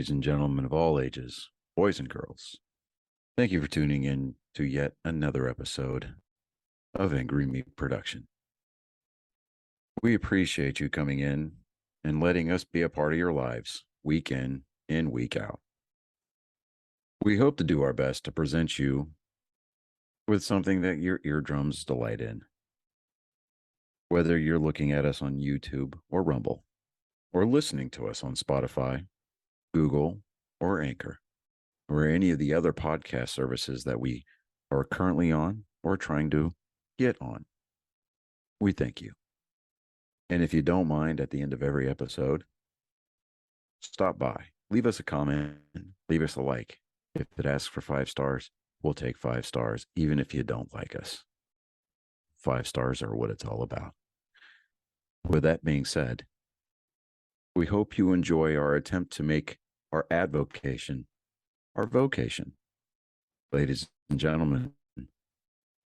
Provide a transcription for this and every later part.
ladies and gentlemen of all ages, boys and girls. Thank you for tuning in to yet another episode of Angry Meat Production. We appreciate you coming in and letting us be a part of your lives week in and week out. We hope to do our best to present you with something that your eardrums delight in. Whether you're looking at us on YouTube or Rumble, or listening to us on Spotify, Google, or Anchor, or any of the other podcast services that we are currently on or trying to get on. We thank you. And if you don't mind, at the end of every episode, stop by, leave us a comment, leave us a like. If it asks for 5 stars, we'll take 5 stars, even if you don't like us. 5 stars are what it's all about. With that being said, we hope you enjoy our attempt to make our advocation our vocation. Ladies and gentlemen,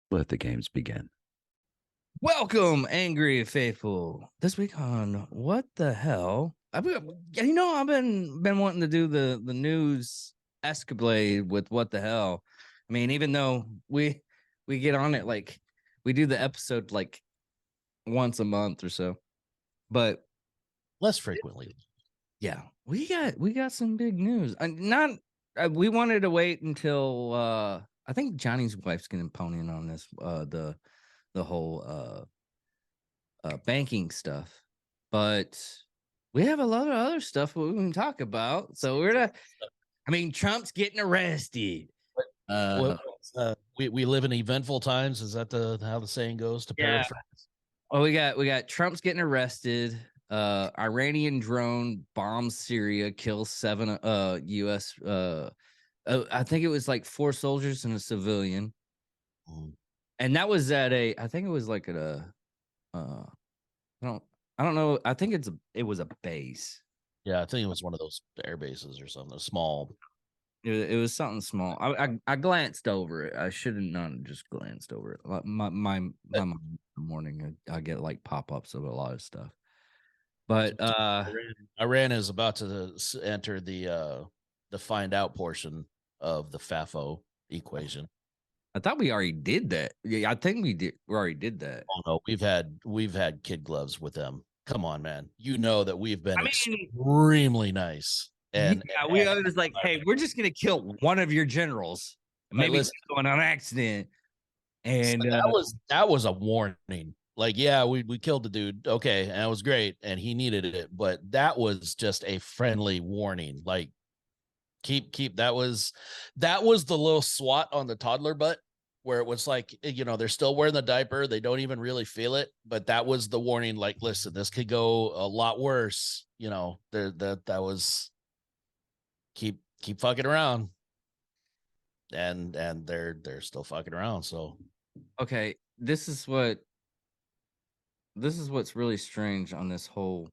let the games begin. Welcome, Angry Faithful. This week on What the Hell? I've been wanting to do the news escapade with What the Hell. I mean, even though we get on it like we do the episode like once a month or so, but less frequently. Yeah, we got some big news. We wanted to wait until I think Johnny's wife's getting pony in on this the whole banking stuff, but we have a lot of other stuff we can talk about. So Trump's getting arrested. We live in eventful times. Is that how the saying goes? To paraphrase. Oh, we got Trump's getting arrested. Iranian drone bombs Syria, kills 7 U.S. I think it was like 4 soldiers and a civilian. And that was at I think it was like at I don't know. I think it was a base. Yeah, I think it was one of those air bases or something, small. It was something small. I glanced over it. I should have not just glanced over it. My in the morning, I get like pop-ups of a lot of stuff. But Iran is about to enter the find out portion of the FAFO equation. I thought we already did that. Yeah, I think we did. We already did that. Oh no, we've had kid gloves with them. Come on, man. You know that we've been extremely nice. And we was like, hey, we're just gonna kill one of your generals. Maybe it's going on accident. And so that was a warning. Like, yeah, we killed the dude. Okay, and that was great, and he needed it, but that was just a friendly warning. Like, keep that was the little swat on the toddler butt where it was like, they're still wearing the diaper, they don't even really feel it, but that was the warning. Like, listen, this could go a lot worse. That was keep fucking around, and they're still fucking around. So, okay, this is what's really strange on this whole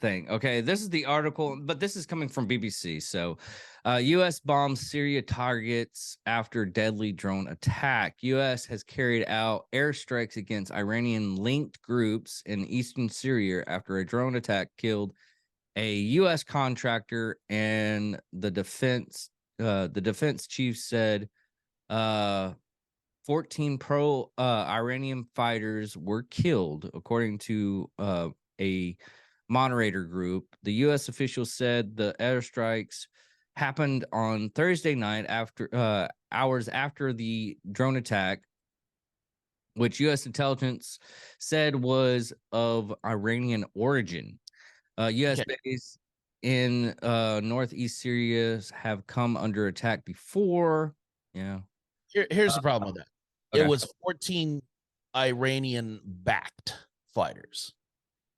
thing. Okay, this is the article, but this is coming from BBC. So, U.S. bombs Syria targets after deadly drone attack. U.S. has carried out airstrikes against Iranian-linked groups in eastern Syria after a drone attack killed a U.S. contractor, and the defense chief said 14 pro-Iranian fighters were killed, according to a moderator group. The U.S. officials said the airstrikes happened on Thursday night after hours after the drone attack, which U.S. intelligence said was of Iranian origin. U.S. bases in northeast Syria have come under attack before. Yeah. Here's the problem with that. Okay. It was 14 Iranian-backed fighters.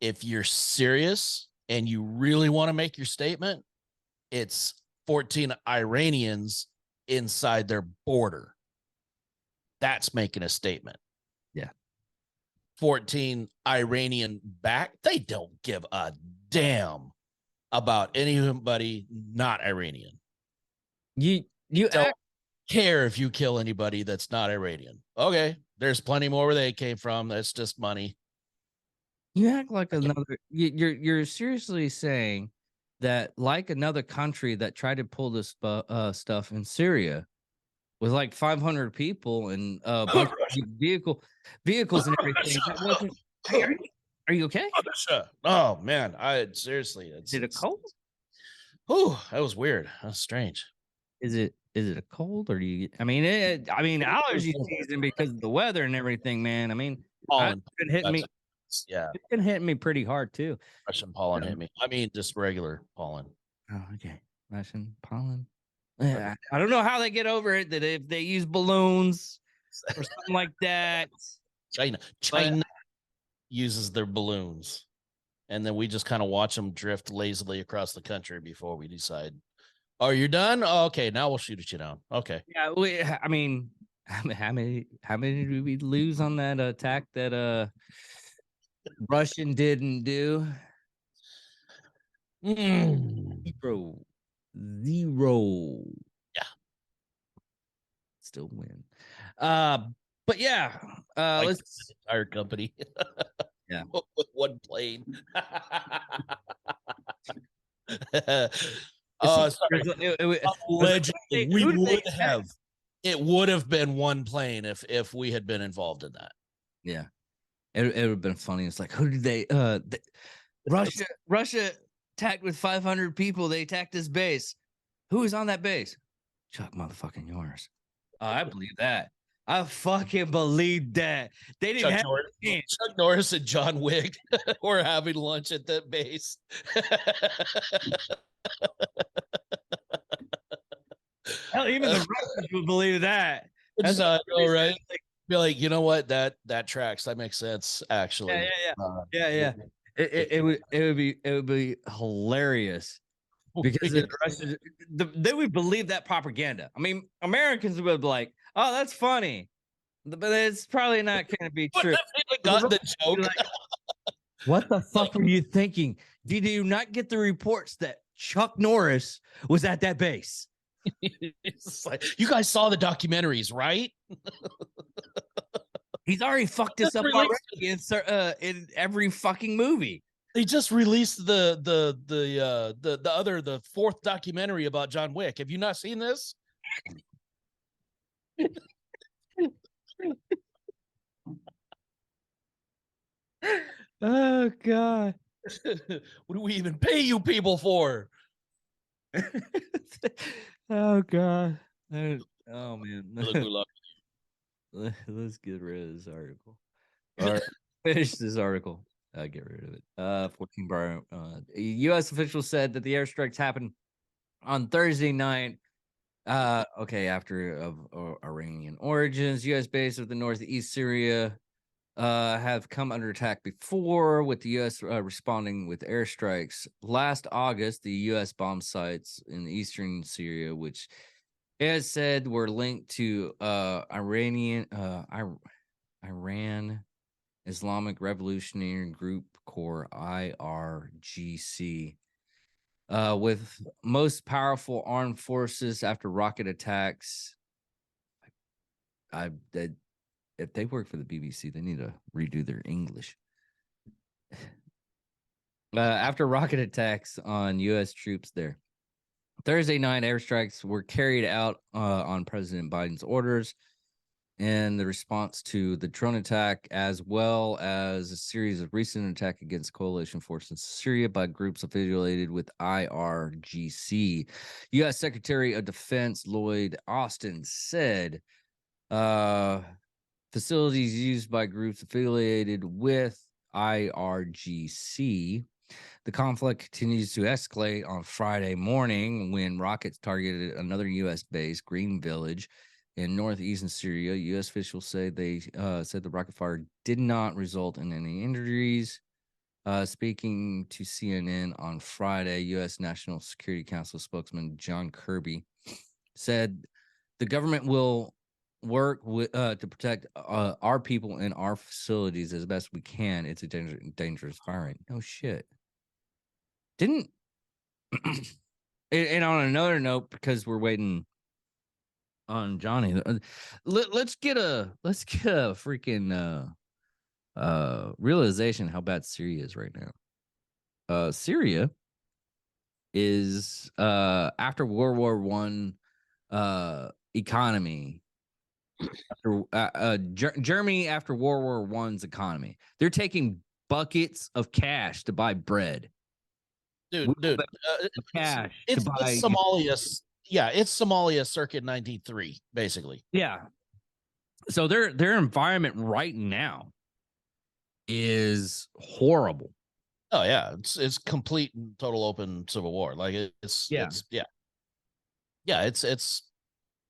If you're serious and you really want to make your statement, it's 14 Iranians inside their border. That's making a statement. Yeah. 14 Iranian-backed, they don't give a damn about anybody not Iranian. You don't care if you kill anybody that's not Iranian. Okay, there's plenty more where they came from. That's just money. You act like another. You're seriously saying that, like another country that tried to pull this stuff in Syria with like 500 people and a bunch of vehicles and everything, that wasn't. Hey, are you okay? Oh man, I seriously, Is it a cold? Whew, that was weird. That's strange. Is it a cold, or do you? I mean, allergy season because of the weather and everything, man. I mean, Pollen. it's been hitting me. Yeah, It's been hitting me pretty hard too. Russian pollen hit me. I mean, just regular pollen. Oh, okay. Russian pollen. Yeah, I don't know how they get over it. That if they use balloons or something like that. China uses their balloons, and then we just kind of watch them drift lazily across the country before we decide. Oh, you're done? Oh, okay, now we'll shoot at you down. Okay. Yeah, I mean, how many did we lose on that attack that Russian didn't do? Zero. Yeah. Still win. But yeah, let's entire company. Yeah. With one plane. Allegedly, we would have. It would have been one plane if we had been involved in that. Yeah, it would have been funny. It's like, who did they? Russia attacked with 500 people. They attacked this base. Who was on that base? Chuck motherfucking Norris. I believe that. I fucking believe that. They didn't have Chuck Norris and John Wick were having lunch at that base. Hell, even the Russians would believe that. That's all right. Be like, you know what? That tracks. That makes sense. Actually, yeah. It would be hilarious because the Russians, they would believe that propaganda. I mean, Americans would be like, "Oh, that's funny," but it's probably not going to be true. Got the joke. Like, what the fuck were you thinking? Did you not get the reports that Chuck Norris was at that base? It's like, you guys saw the documentaries, right? He's already fucked us up already in every fucking movie. They just released the fourth documentary about John Wick. Have you not seen this? Oh God. What do we even pay you people for? Oh God. Oh man. Let's get rid of this article. Or finish this article. Get rid of it. 14 bar. U.S. officials said that the airstrikes happened on Thursday night. Okay, after of Iranian origins, U.S. base of the northeast Syria have come under attack before, with the U.S. Responding with airstrikes. Last August, the U.S. bombed sites in eastern Syria, which, as said, were linked to Iran Islamic Revolutionary Group Corps, IRGC, with most powerful armed forces after rocket attacks. If they work for the BBC, they need to redo their English. After rocket attacks on U.S. troops there, Thursday night airstrikes were carried out on President Biden's orders in the response to the drone attack, as well as a series of recent attacks against coalition forces in Syria by groups affiliated with IRGC. U.S. Secretary of Defense Lloyd Austin said facilities used by groups affiliated with IRGC. The conflict continues to escalate on Friday morning when rockets targeted another U.S. base, Green Village, in northeastern Syria. U.S. officials say said the rocket fire did not result in any injuries. Speaking to CNN on Friday, U.S. National Security Council spokesman John Kirby said the government will work with to protect our people and our facilities as best we can. It's a dangerous firing. No shit. Didn't and on another note, because we're waiting on Johnny, let's get a freaking realization how bad Syria is right now. Syria is after World War One economy. After Germany after World War One's economy, they're taking buckets of cash to buy bread. Dude, Cash it's to buy. Somalia. Yeah, it's Somalia circa 1903, basically. Yeah. So their environment right now is horrible. Oh yeah, it's complete and total open civil war. Like it's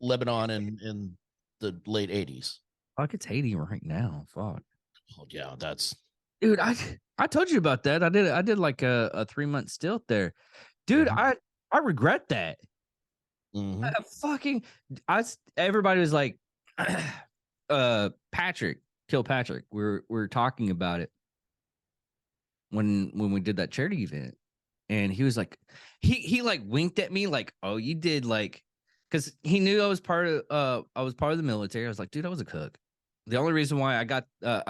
Lebanon in the late 80s. Fuck, it's Haiti right now. Fuck. Oh yeah, that's Dude, I told you about that. I did like a 3-month stint there. Dude, I regret that. Everybody was like Patrick, kill Patrick. We're talking about it when we did that charity event. And he was like, he like winked at me like, oh, you did like, because he knew I was part of the military. I was like, dude, I was a cook. The only reason why I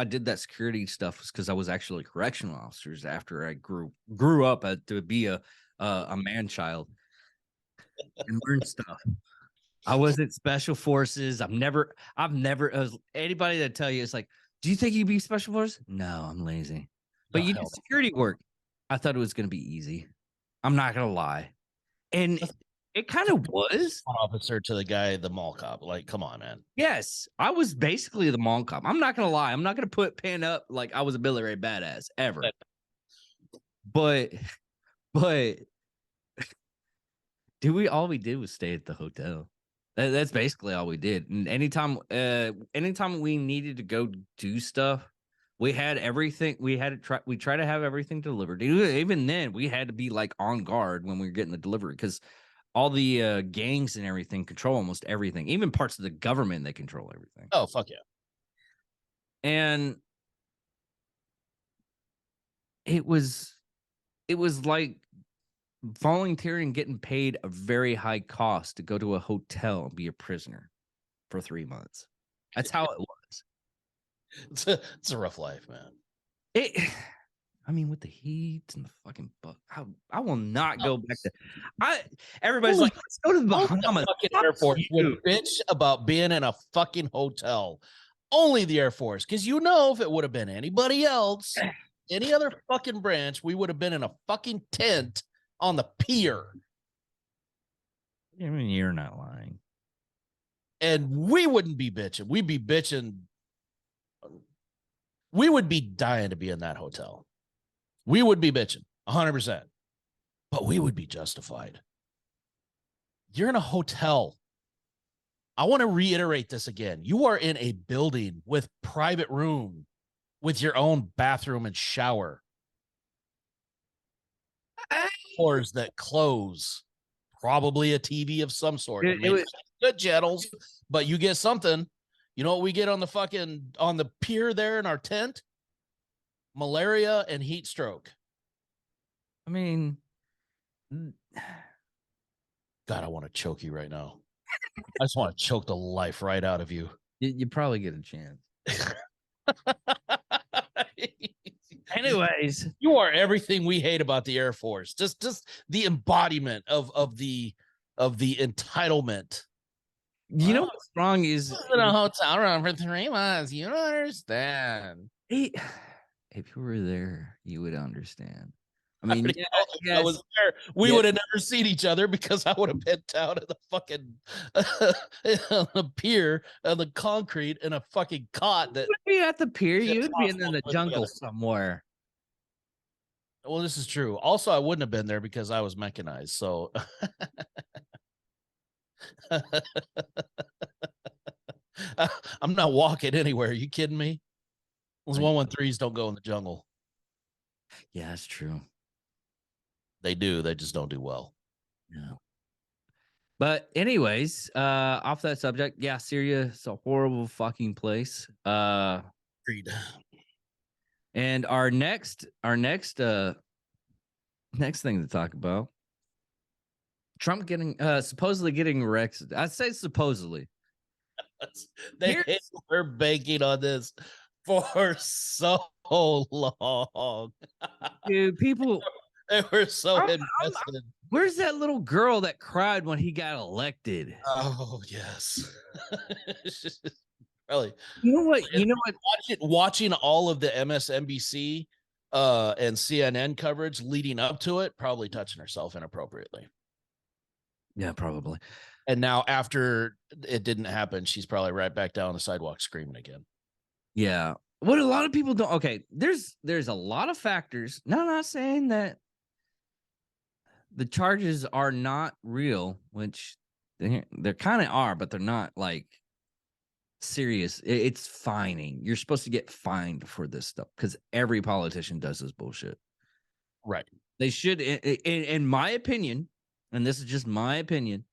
did that security stuff was because I was actually correctional officers after I grew up to be a man child and learn stuff. I wasn't special forces. I've never anybody that tell you it's like, do you think you'd be special forces? No, I'm lazy. But you did security work. I thought it was gonna be easy. I'm not gonna lie. And it kind of was. Officer to the guy, the mall cop. Like, come on, man. Yes, I was basically the mall cop. I'm not gonna lie. I'm not gonna put pen up like I was a Billy Ray badass ever. But all we did was stay at the hotel. That's basically all we did. And anytime we needed to go do stuff, we had everything. We try to have everything delivered. Even then, we had to be like on guard when we were getting the delivery because all the gangs and everything control almost everything. Even parts of the government, they control everything. Oh, fuck yeah. And it was like volunteering, getting paid a very high cost to go to a hotel and be a prisoner for 3 months. That's how it was. It's a rough life, man. I mean, with the heat and the fucking I will not go back to. Everybody's like, let's go to the Bahamas. Air Force would bitch about being in a fucking hotel. Only the Air Force, because if it would have been anybody else, any other fucking branch, we would have been in a fucking tent on the pier. I mean, you're not lying. And we wouldn't be bitching. We'd be bitching. We would be dying to be in that hotel. We would be bitching 100%, but we would be justified. You're in a hotel. I want to reiterate this again. You are in a building with private room, with your own bathroom and shower. Doors that close, probably a TV of some sort. It was good channels, but you get something. You know what we get on the pier there in our tent? Malaria and heat stroke. I mean, God, I want to choke you right now. I just want to choke the life right out of you. You probably get a chance. Anyways, you are everything we hate about the Air Force. Just the embodiment of the entitlement. You know what's wrong is in a hotel room for 3 months. You don't understand. If you were there, you would understand. I mean, I was there. We would have never seen each other because I would have been down at the fucking on the pier on the concrete in a fucking cot. That would be at the pier. You'd be in the jungle somewhere. Well, this is true. Also, I wouldn't have been there because I was mechanized. So I'm not walking anywhere. Are you kidding me? Those 113s don't go in the jungle. Yeah, that's true. They do. They just don't do well. No. But anyways, off that subject, yeah, Syria is a horrible fucking place. Agreed. And our next thing to talk about, Trump getting supposedly getting arrested. I say supposedly. We're banking on this for so long. Dude, people they were so invested. Where's that little girl that cried when he got elected? Oh yes. Really. You know what? You know what? Watching all of the MSNBC and CNN coverage leading up to it, probably touching herself inappropriately. Yeah, probably. And now after it didn't happen, she's probably right back down the sidewalk screaming again. Yeah. What a lot of people don't. Okay, there's a lot of factors. No, I'm not saying that the charges are not real, which they're kind of are, but they're not like serious. It's fining. You're supposed to get fined for this stuff because every politician does this bullshit. Right. They should, in my opinion, and this is just my opinion,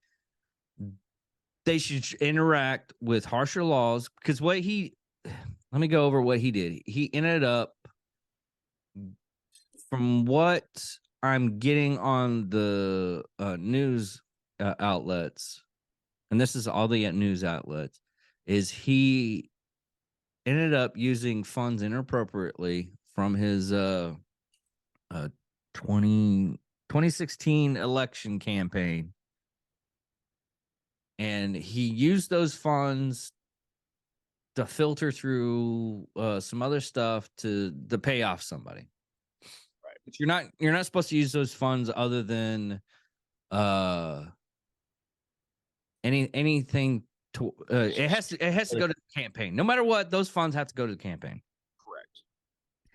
they should interact with harsher laws because let me go over what he did. He ended up, from what I'm getting on the news outlets, and this is all the news outlets, is he ended up using funds inappropriately from his 2016 election campaign. And he used those funds to filter through some other stuff to pay off somebody. Right. But you're not supposed to use those funds other than anything to it has to go to the campaign. No matter what, those funds have to go to the campaign. Correct.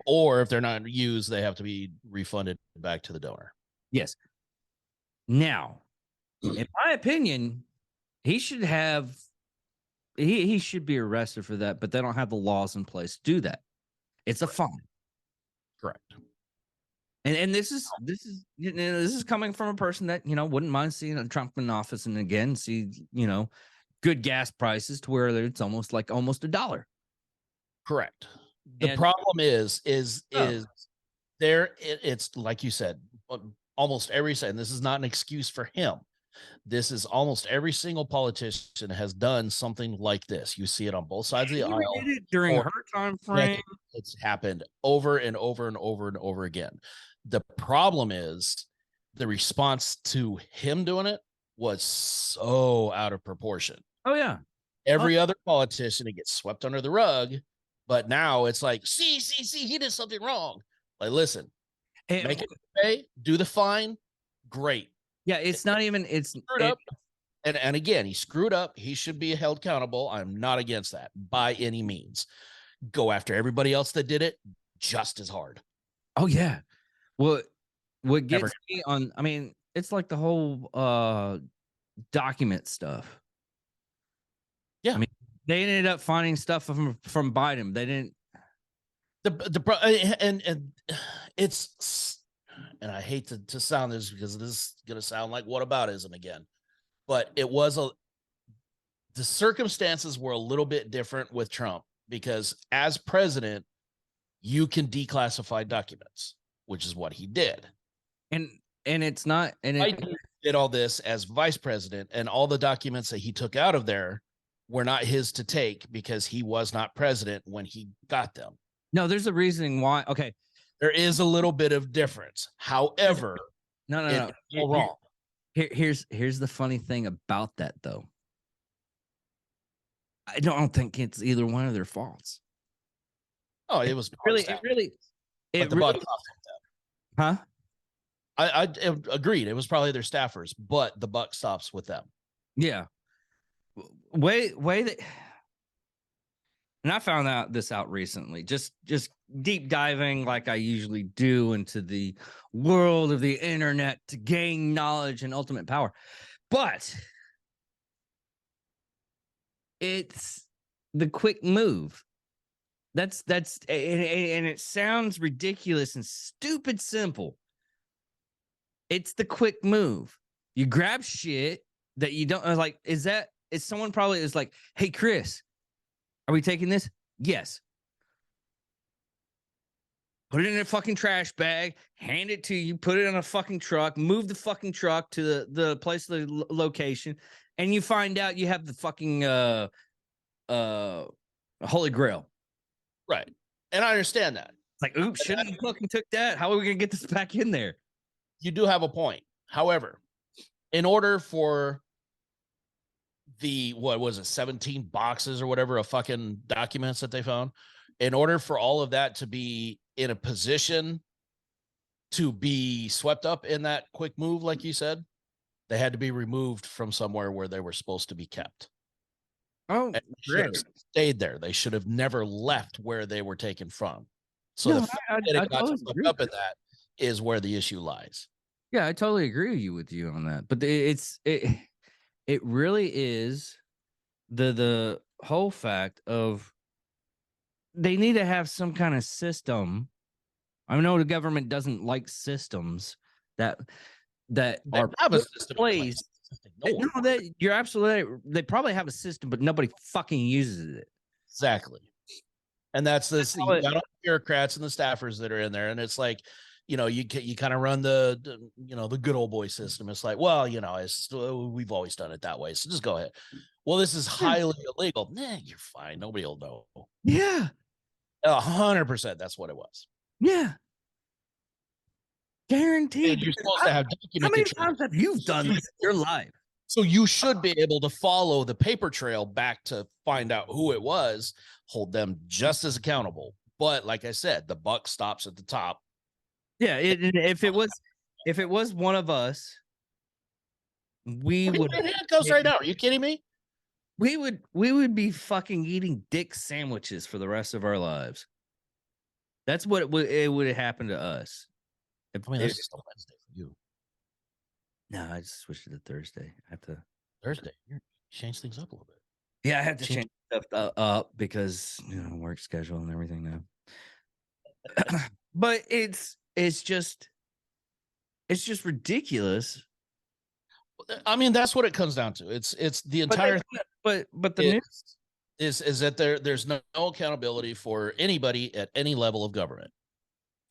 Or if they're not used, they have to be refunded back to the donor. Yes. Now, in my opinion, he should have he should be arrested for that, but they don't have the laws in place to do that. It's a fine. Correct. And this is coming from a person that, wouldn't mind seeing Trump in office and again see, good gas prices to where it's almost $1. Correct. The problem is there it's like you said, almost every and this is not an excuse for him. This is almost every single politician has done something like this. You see it on both sides of the aisle. Did it during her time frame. It's happened over and over and over and over again. The problem is the response to him doing it was so out of proportion. Oh, yeah. Every other politician, it gets swept under the rug. But now it's like, see, he did something wrong. Like, listen, make it pay, do the fine. Great. Yeah, it's not even, it's screwed up. And again, he screwed up. He should be held accountable. I'm not against that by any means. Go after everybody else that did it just as hard. Oh, yeah. What gets me on, I mean, it's like the whole document stuff. Yeah. I mean, they ended up finding stuff from Biden. They didn't. And it's, and I hate to sound this because this is going to sound like whataboutism again, but the circumstances were a little bit different with Trump because as president, you can declassify documents, which is what he did. And it's not, and Biden did all this as vice president, and all the documents that he took out of there were not his to take because he was not president when he got them. No, there's a reasoning why. Okay. There is a little bit of difference. However, no. It's all wrong. Here's the funny thing about that, though. I don't think it's either one of their faults. Oh, it was huh? I agreed. It was probably their staffers, but the buck stops with them. Yeah. Way that. And I found this out recently, just deep diving like I usually do into the world of the internet to gain knowledge and ultimate power. But it's the quick move. That's and it sounds ridiculous and stupid simple. It's the quick move. You grab shit that you don't like. Is someone probably is like, hey, Chris, are we taking this? Yes. Put it in a fucking trash bag, hand it to you, put it on a fucking truck, move the fucking truck to the place of the location, and you find out you have the fucking Holy Grail. Right. And I understand that. It's like, oops, shouldn't have fucking took that. How are we gonna get this back in there? You do have a point. However, in order for the, what was it, 17 boxes or whatever of fucking documents that they found, in order for all of that to be in a position to be swept up in that quick move, like you said, they had to be removed from somewhere where they were supposed to be kept. Oh, And they should great. have stayed there. They should have never left where they were taken from. So No, the fact I that it got totally swept agree. up in that is where the issue lies. Yeah, I totally agree with you on that. But it really is the whole fact of they need to have some kind of system. I know the government doesn't like systems that They are have a put in system in place. place. Just ignore No, it. that you're absolutely right. They probably have a system, but nobody fucking uses it. Exactly. And that's this, how you it- got all the bureaucrats and the staffers that are in there, and it's like, you kind of run the good old boy system. It's like, well, we've always done it that way, so just go ahead. Well, this is highly illegal. Nah, you're fine. Nobody will know. Yeah, 100%. That's what it was. yeah, guaranteed. And you're supposed to have How document many control. times have you done this in your life? So you should be able to follow the paper trail back to find out who it was, hold them just as accountable. But like I said, the buck stops at the top. Yeah, if it was one of us, we would in handcuffs right now. Are you kidding me? we would be fucking eating dick sandwiches for the rest of our lives. That's what it would happen to us. I mean, that's just a Wednesday for you. No, I just switched it to Thursday. I have to Thursday, you change things up a little bit. Yeah, I have to change stuff up because work schedule and everything now. But it's just ridiculous. I mean, that's what it comes down to. It's the entire But the thing news is that there's no accountability for anybody at any level of government.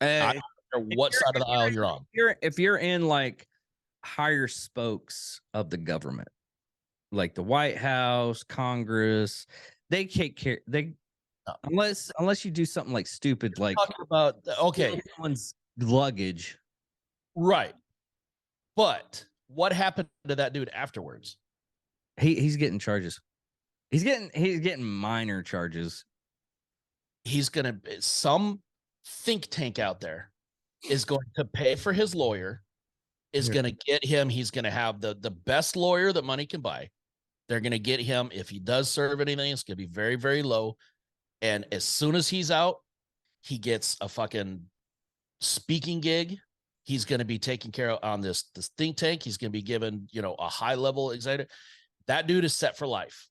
I don't care what side of the aisle you're on. If you're in like higher spokes of the government, like the White House, Congress, they take care. Unless you do something like stupid, like Talking about someone's luggage, right? But what happened to that dude afterwards? he's getting charges. He's getting minor charges. Some think tank out there is going to pay for his lawyer, is going to get him. He's going to have the best lawyer that money can buy. They're going to get him. If he does serve anything, it's going to be very, very low. And as soon as he's out, he gets a fucking speaking gig. He's going to be taken care of on this think tank. He's going to be given, a high level executive. That dude is set for life.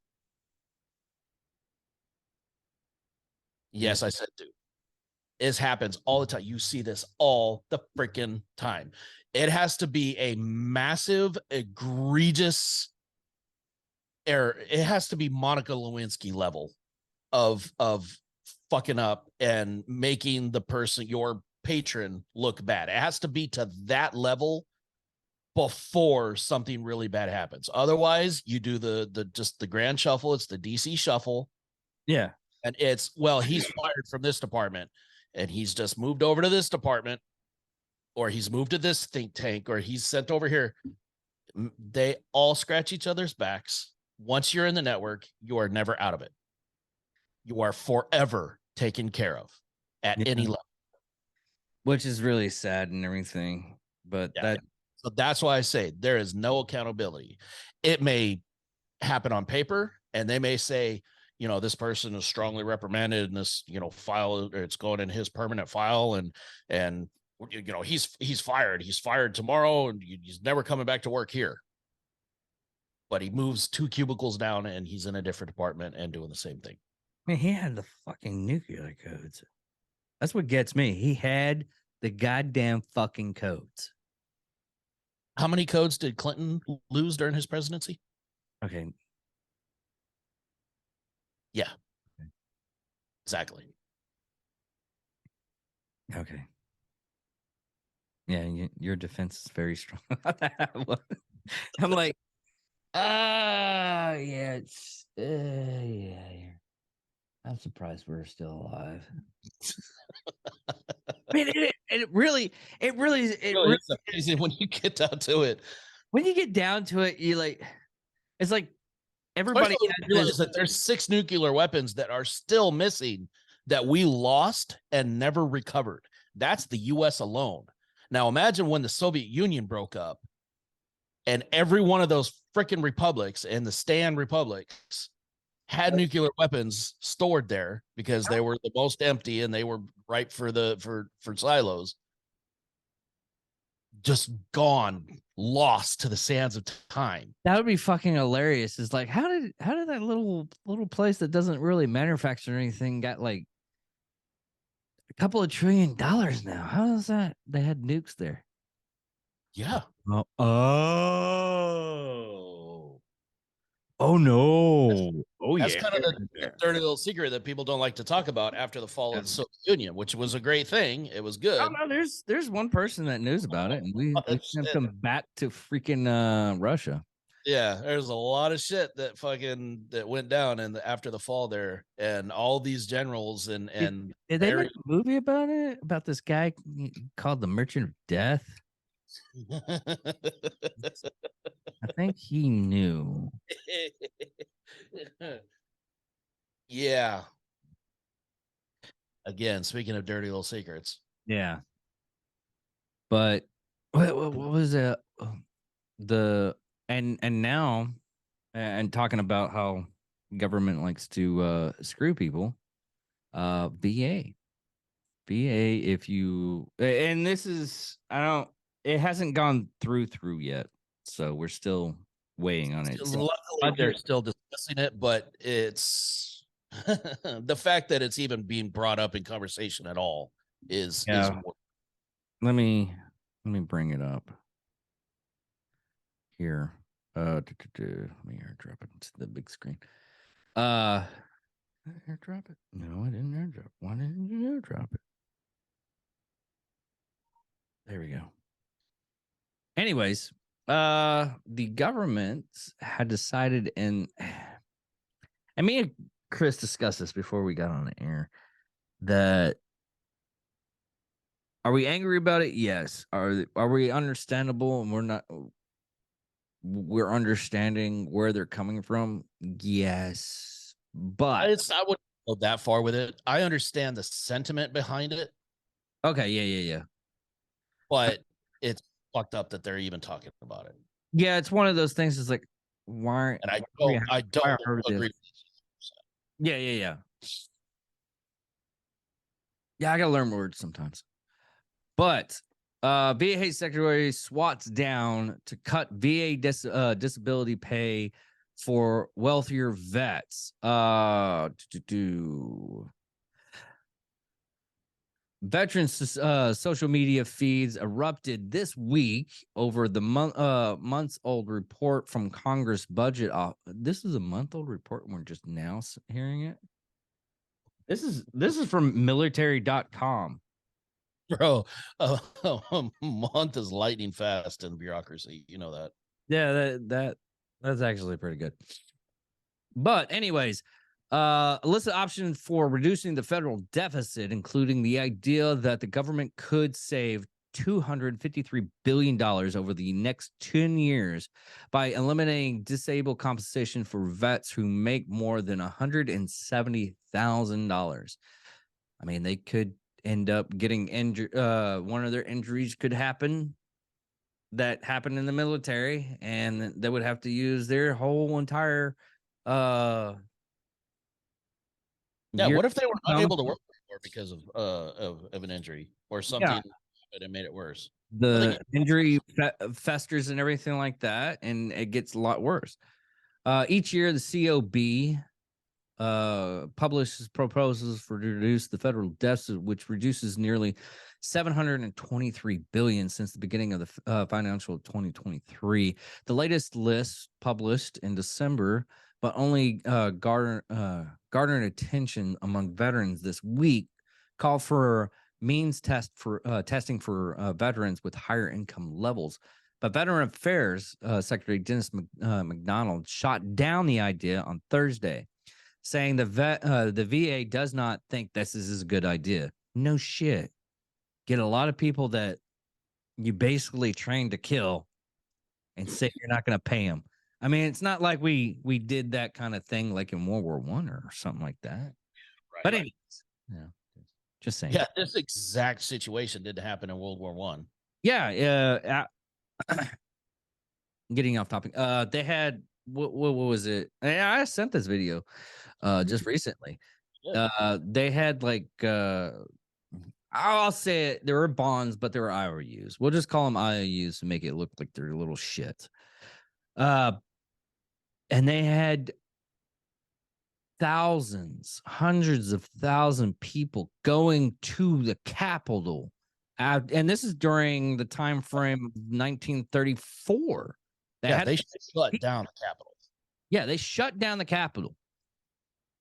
Yes, I said dude. This happens all the time. You see this all the freaking time. It has to be a massive, egregious error. It has to be Monica Lewinsky level of fucking up and making the person, your patron, look bad. It has to be to that level before something really bad happens. Otherwise, you do the grand shuffle. It's the DC shuffle. Yeah. And it's, well, he's fired from this department and he's just moved over to this department, or he's moved to this think tank, or he's sent over here. They all scratch each other's backs. Once you're in the network, you are never out of it. You are forever taken care of at any level. Which is really sad and everything. But so that's why I say there is no accountability. It may happen on paper and they may say, this person is strongly reprimanded in this, file, or it's going in his permanent file, and he's fired. He's fired tomorrow, and he's never coming back to work here. But he moves 2 cubicles down, and he's in a different department and doing the same thing. I mean, he had the fucking nuclear codes. That's what gets me. He had the goddamn fucking codes. How many codes did Clinton lose during his presidency? Okay. Yeah. Exactly. Okay. Yeah, your defense is very strong. I'm like, yeah, it's yeah. I'm surprised we're still alive. mean, it really, It really is amazing when you get down to it. when you get down to it, you like, it's like everybody Especially when has you realize this. that there's 6 nuclear weapons that are still missing that we lost and never recovered. That's the US alone. Now imagine when the Soviet Union broke up and every one of those freaking republics and the stand republics had nuclear weapons stored there because they were the most empty and they were ripe for silos. Just gone, lost to the sands of time. That would be fucking hilarious. It's like, how did that little place that doesn't really manufacture anything got like a couple of $1 trillion now? How is that? They had nukes there. Yeah. Oh no. Oh That's yeah. kind of the dirty little secret that people don't like to talk about after the fall of the Soviet Union, which was a great thing. It was good. Oh no, there's one person that knows about it, and we sent shit. them back to freaking Russia. Yeah, there's a lot of shit that went down and after the fall there, and all these generals and Did they make a movie about it? About this guy called the Merchant of Death? I think he knew. Yeah. Again, speaking of dirty little secrets. Yeah. But what was it? And now, and talking about how government likes to screw people. VA, if you, and this is, it hasn't gone through yet, so we're still weighing on it. Luckily, they're still discussing it, but it's the fact that it's even being brought up in conversation at all is more. Let me bring it up here. Let me airdrop it to the big screen. Airdrop it? No, I didn't airdrop. Why didn't you airdrop it? There we go. Anyways, the government had decided, and me and Chris discussed this before we got on the air, that are we angry about it? Yes. Are we understandable and we're understanding where they're coming from? Yes. But I wouldn't go that far with it. I understand the sentiment behind it. Okay, yeah. But it's fucked up that they're even talking about it. Yeah, it's one of those things. It's like, why? And I don't agree. Yeah. Yeah, I gotta learn words sometimes. But VA Secretary swats down to cut VA disability pay for wealthier vets. Veterans social media feeds erupted this week over the months-old report from Congress budget. This is a month-old report, and we're just now hearing it. This is from military.com. Bro, a month is lightning fast in bureaucracy. You know that. Yeah, that's actually pretty good. But anyways, illicit options for reducing the federal deficit, including the idea that the government could save $253 billion over the next 10 years by eliminating disabled compensation for vets who make more than $170,000. I mean, they could end up getting injured. One of their injuries could happen that happened in the military, and they would have to use their whole entire what if they were unable to work anymore because of an injury or something that made it worse? The injury festers and everything like that, and it gets a lot worse. Each year, the COB publishes proposals for to reduce the federal deficit, which reduces nearly $723 billion since the beginning of the financial 2023. The latest list, published in December, but only garnered attention among veterans this week, called for testing for veterans with higher income levels. But Veteran Affairs Secretary Dennis McDonald shot down the idea on Thursday, saying the VA does not think this is a good idea. No shit. get a lot of people that you basically train to kill and say you're not going to pay them. I mean, it's not like we did that kind of thing like in World War One or something like that. Right. But anyways, yeah, just saying. Yeah, this exact situation did happen in World War One. Yeah, getting off topic. They had what was it? I sent this video just recently. They had like I'll say it, there were bonds, but there were IOUs. We'll just call them IOUs to make it look like they're little shit. And they had thousands, hundreds of thousand people going to the Capitol. And this is during the time frame of 1934. They shut down the Capitol. Yeah, they shut down the Capitol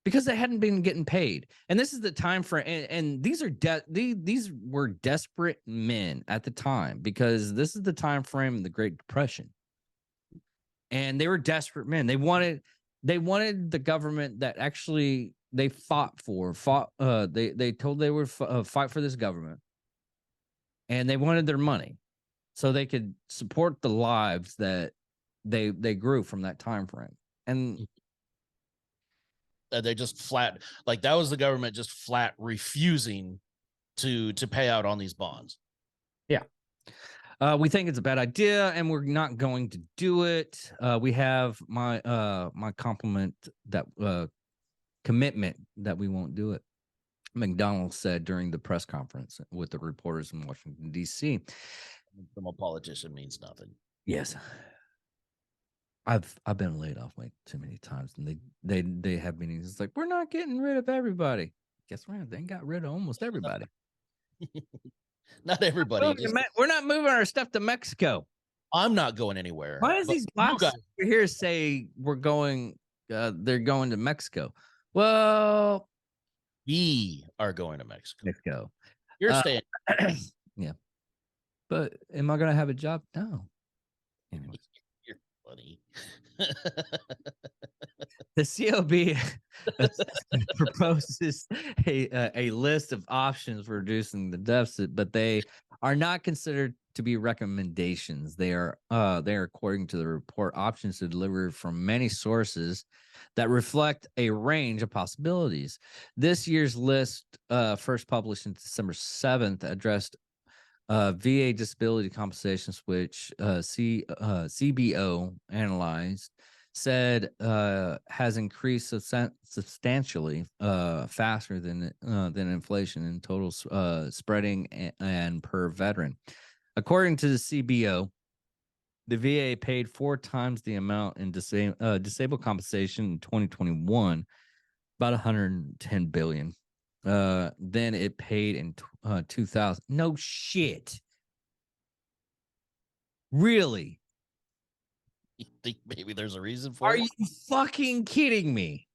because they hadn't been getting paid. And this is the time for, and these are these were desperate men at the time, because this is the time frame of the Great Depression. And they were desperate men. They wanted the government that actually they fought. They told they would fight for this government, and they wanted their money so they could support the lives that they grew from that time frame. And they just flat, like, that was the government just flat refusing to pay out on these bonds. Yeah. We think it's a bad idea, and we're not going to do it. We have my compliment that commitment that we won't do it. McDonald said during the press conference with the reporters in Washington, D.C. From a politician means nothing. Yes. I've been laid off like too many times, and they have meetings. It's like, we're not getting rid of everybody. Guess what? They got rid of almost everybody. Not everybody. We're not moving our stuff to Mexico. I'm not going anywhere. Why does these blacks here say we're going? They're going to Mexico. Well, we are going to Mexico. You're staying. Yeah. But am I going to have a job? No. Anyways. You're funny. The COB proposes a list of options for reducing the deficit, but they are not considered to be recommendations. They are according to the report, options to deliver from many sources that reflect a range of possibilities. This year's list, first published on December 7th, addressed VA disability compensations, which CBO analyzed, said has increased substantially faster than inflation in total spreading and per veteran. According to the CBO, the VA paid 4 times the amount in disabled compensation in 2021, about $110 billion. Then it paid in 2000. No shit. Really? You think maybe there's a reason for it? Are you fucking kidding me?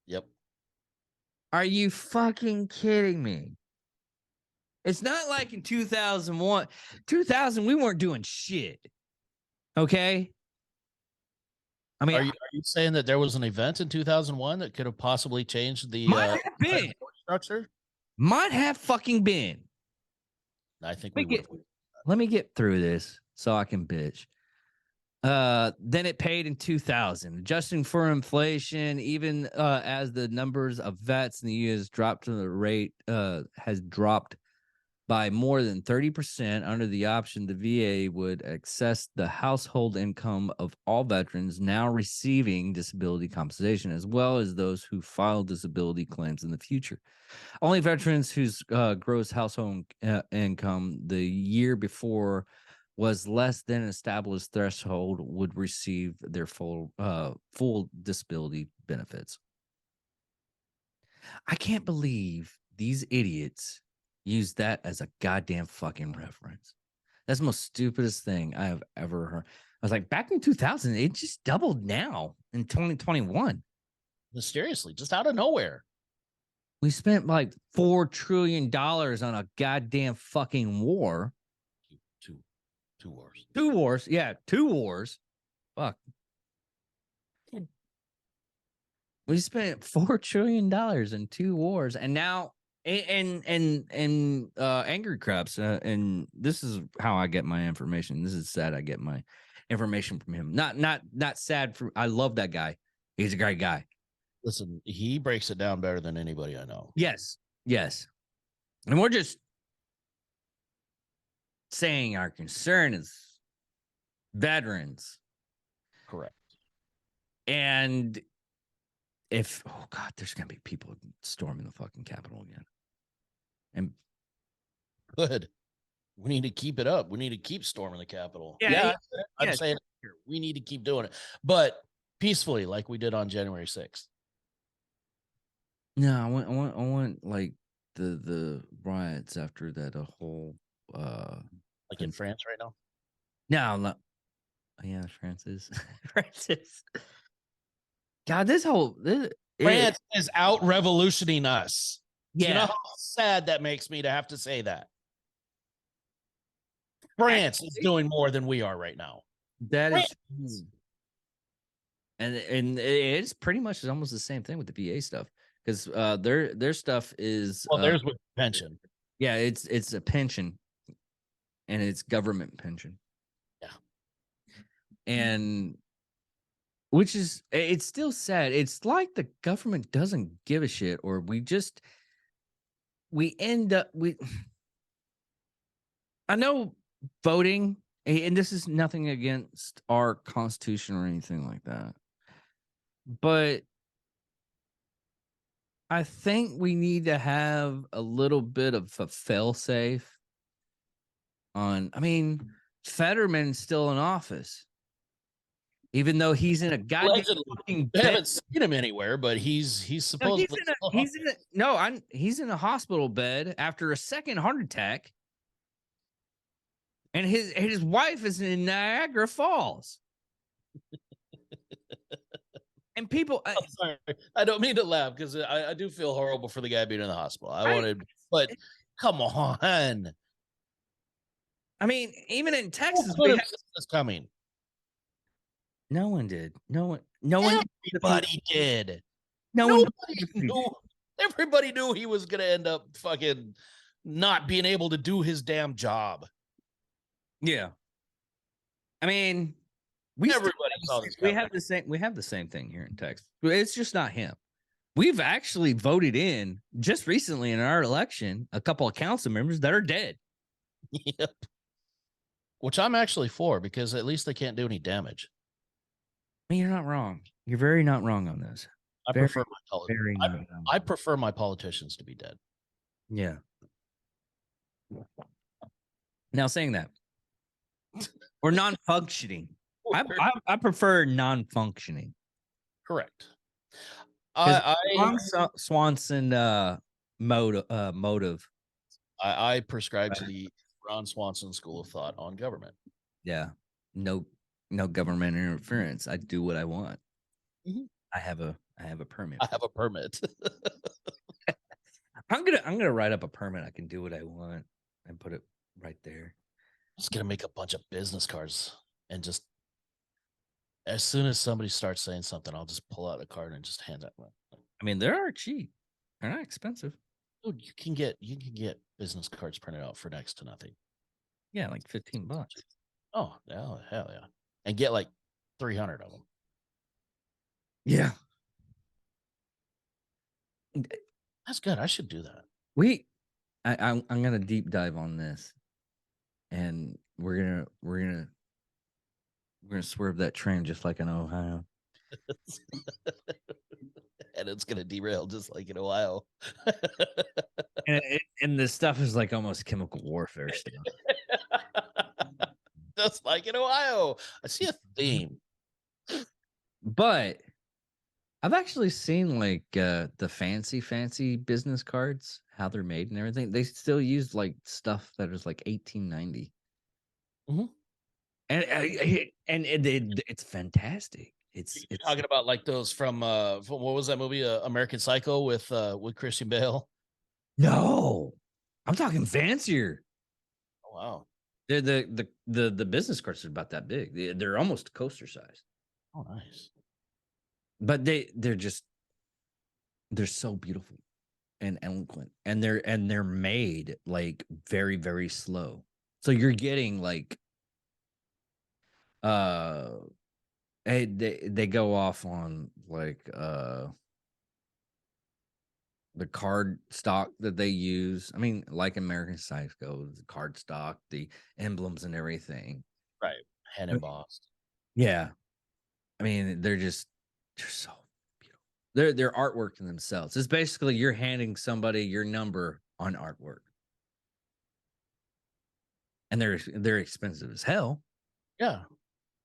Yep. Are you fucking kidding me? It's not like in 2001. 2000, we weren't doing shit. Okay? I mean, are you saying that there was an event in 2001 that could have possibly changed the structure? Might have fucking been. I think let me get through this so I can bitch. Then it paid in 2000, adjusting for inflation, even as the numbers of vets in the U.S. dropped to the rate has dropped by more than 30%. Under the option, the VA would access the household income of all veterans now receiving disability compensation, as well as those who file disability claims in the future. Only veterans whose gross household income the year before was less than an established threshold would receive their full disability benefits. I can't believe these idiots use that as a goddamn fucking reference. That's the most stupidest thing I have ever heard. I was like, back in 2000, it just doubled now in 2021. Mysteriously, just out of nowhere. We spent like $4 trillion on a goddamn fucking war. Two wars. 2 wars. Yeah, 2 wars. Fuck. We spent $4 trillion in 2 wars, and now and Angry Crabs, and this is how I get my information. This is sad. I get my information from him. Not sad. For I love that guy. He's a great guy. Listen, he breaks it down better than anybody I know. Yes, and we're just saying our concern is veterans, Correct. and if oh god, there's gonna be people storming the fucking Capitol again, and Good. We need to keep it up. We need to keep storming the Capitol. Yeah, I'm yeah. saying it here. We need to keep doing it, but peacefully, like we did on January 6th. no, I want like the riots after that whole Like in France right now. no, not oh, yeah, Francis. Francis. God, France is out revolutioning us. yeah. You know how sad that makes me to have to say that. France is doing more than we are right now. That is France. and it's pretty much almost the same thing with the VA stuff because their stuff is Well, there's with pension. yeah, it's a pension and it's government pension. Yeah. And which is it's still sad. It's like the government doesn't give a shit, or we end up I know voting, and this is nothing against our constitution or anything like that, but I think we need to have a little bit of a fail-safe on. I mean, Fetterman's still in office, even though he's in a goddamn Allegedly. fucking I bed. haven't seen him anywhere, but he's No, supposedly he's in a hospital bed after a second heart attack, and his wife is in Niagara Falls. And people, I'm sorry. I don't mean to laugh because I do feel horrible for the guy being in the hospital. But come on. I mean, even in Texas, Who we could have have, seen this coming? no one did. No one. Everybody did. No one. Nobody knew. Everybody knew he was going to end up fucking not being able to do his damn job. Yeah. I mean, we still Everybody saw this we coming. have the same thing here in Texas. But it's just not him. We've actually voted in just recently in our election a couple of council members that are dead. Yep. Which I'm actually for because at least they can't do any damage. I mean, you're not wrong. You're very not wrong on this. I Very, prefer Very not wrong. I prefer my politicians to be dead. Yeah. Now, saying that, or non-functioning, I prefer non-functioning. Correct. Ron Swanson motive. I prescribe to the Ron Swanson school of thought on government. Yeah. No government interference. I do what I want. Mhm. I have a permit. I have a permit. I'm gonna write up a permit. I can do what I want and put it right there. I'm just gonna make a bunch of business cards and just as soon as somebody starts saying something, I'll just pull out a card and just hand it. I mean, they are cheap. They're not expensive. Dude, you can get business cards printed out for next to nothing. Yeah, like $15. Oh, hell yeah. And get like 300 of them. Yeah. That's good. I should do that. I'm gonna deep dive on this, and we're gonna swerve that train just like in Ohio. And it's gonna derail just like in Ohio. and the stuff is like almost chemical warfare stuff. Just like in Ohio. I see a theme. But I've actually seen like the fancy business cards, how they're made and everything. They still use like stuff that is like 1890. Mhm. And it's fantastic. It's talking about like those from what was that movie, American Psycho with Christian Bale? No, I'm talking fancier. Oh wow. They're the business cards are about that big. They're almost coaster size. Oh nice. But they're just they're so beautiful and eloquent, and they're made like very, very slow. So you're getting like uh they go off on like the card stock that they use. I mean, like American Psycho, the card stock, the emblems and everything. Right. Hand embossed. Yeah. I mean, they're so beautiful. They're artwork in themselves. It's basically you're handing somebody your number on artwork. And they're expensive as hell. Yeah.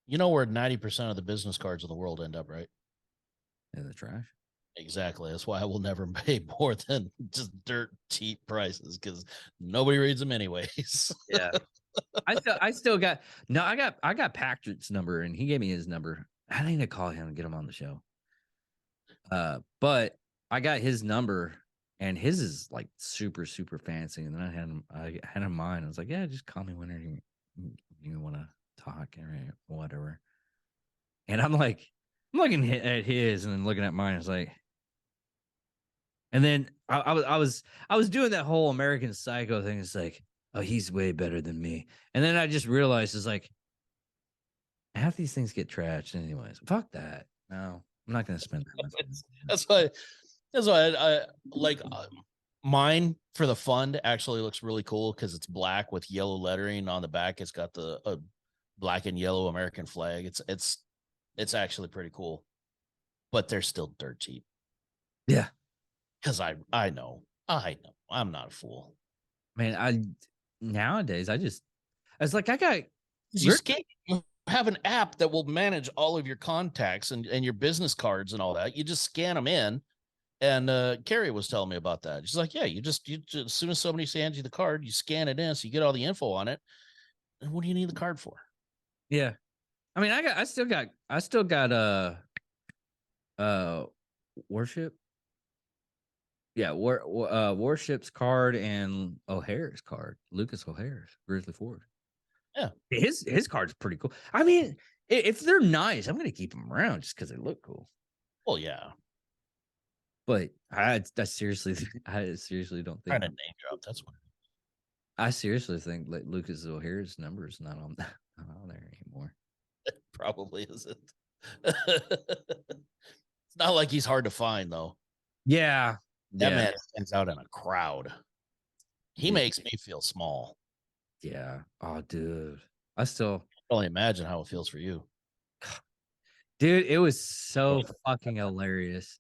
You know where 90% of the business cards of the world end up, right? In the trash. Exactly. That's why I will never pay more than just dirt cheap prices because nobody reads them anyways. Yeah. I still got I got Patrick's number and he gave me his number. I need to call him and get him on the show. But I got his number and his is like super, super fancy. And then I had him mine. I was like, yeah, just call me whenever you want to talk or whatever. And I'm looking at his and then looking at mine. I was like, and then I was doing that whole American Psycho thing. It's like, oh, he's way better than me. And then I just realized it's like half these things get trashed anyways. Fuck that. No, I'm not gonna spend that much. That's why I like mine for the fund actually looks really cool because it's black with yellow lettering on the back. It's got the black and yellow American flag. It's actually pretty cool, but they're still dirt cheap. Yeah. Because I know I'm not a fool. Man, nowadays it's like I got You have an app that will manage all of your contacts and your business cards and all that. You just scan them in. And Carrie was telling me about that. She's like, yeah, you just as soon as somebody hands you the card, you scan it in, so you get all the info on it. And what do you need the card for? Yeah. I mean, I still got worship. Yeah, Warship's card and O'Hare's card, Lucas O'Hare's Grizzly Ford. Yeah, his card's pretty cool. I mean, if they're nice, I'm gonna keep them around just because they look cool. well, yeah. But I seriously don't think. Trying to name drop. That's what. I seriously think like Lucas O'Hare's number is not on there anymore. It probably isn't. It's not like he's hard to find though. Yeah, That man stands out in a crowd. He Yeah. makes me feel small. Yeah. Oh, dude. I still can only imagine how it feels for you. Dude, it was so fucking hilarious.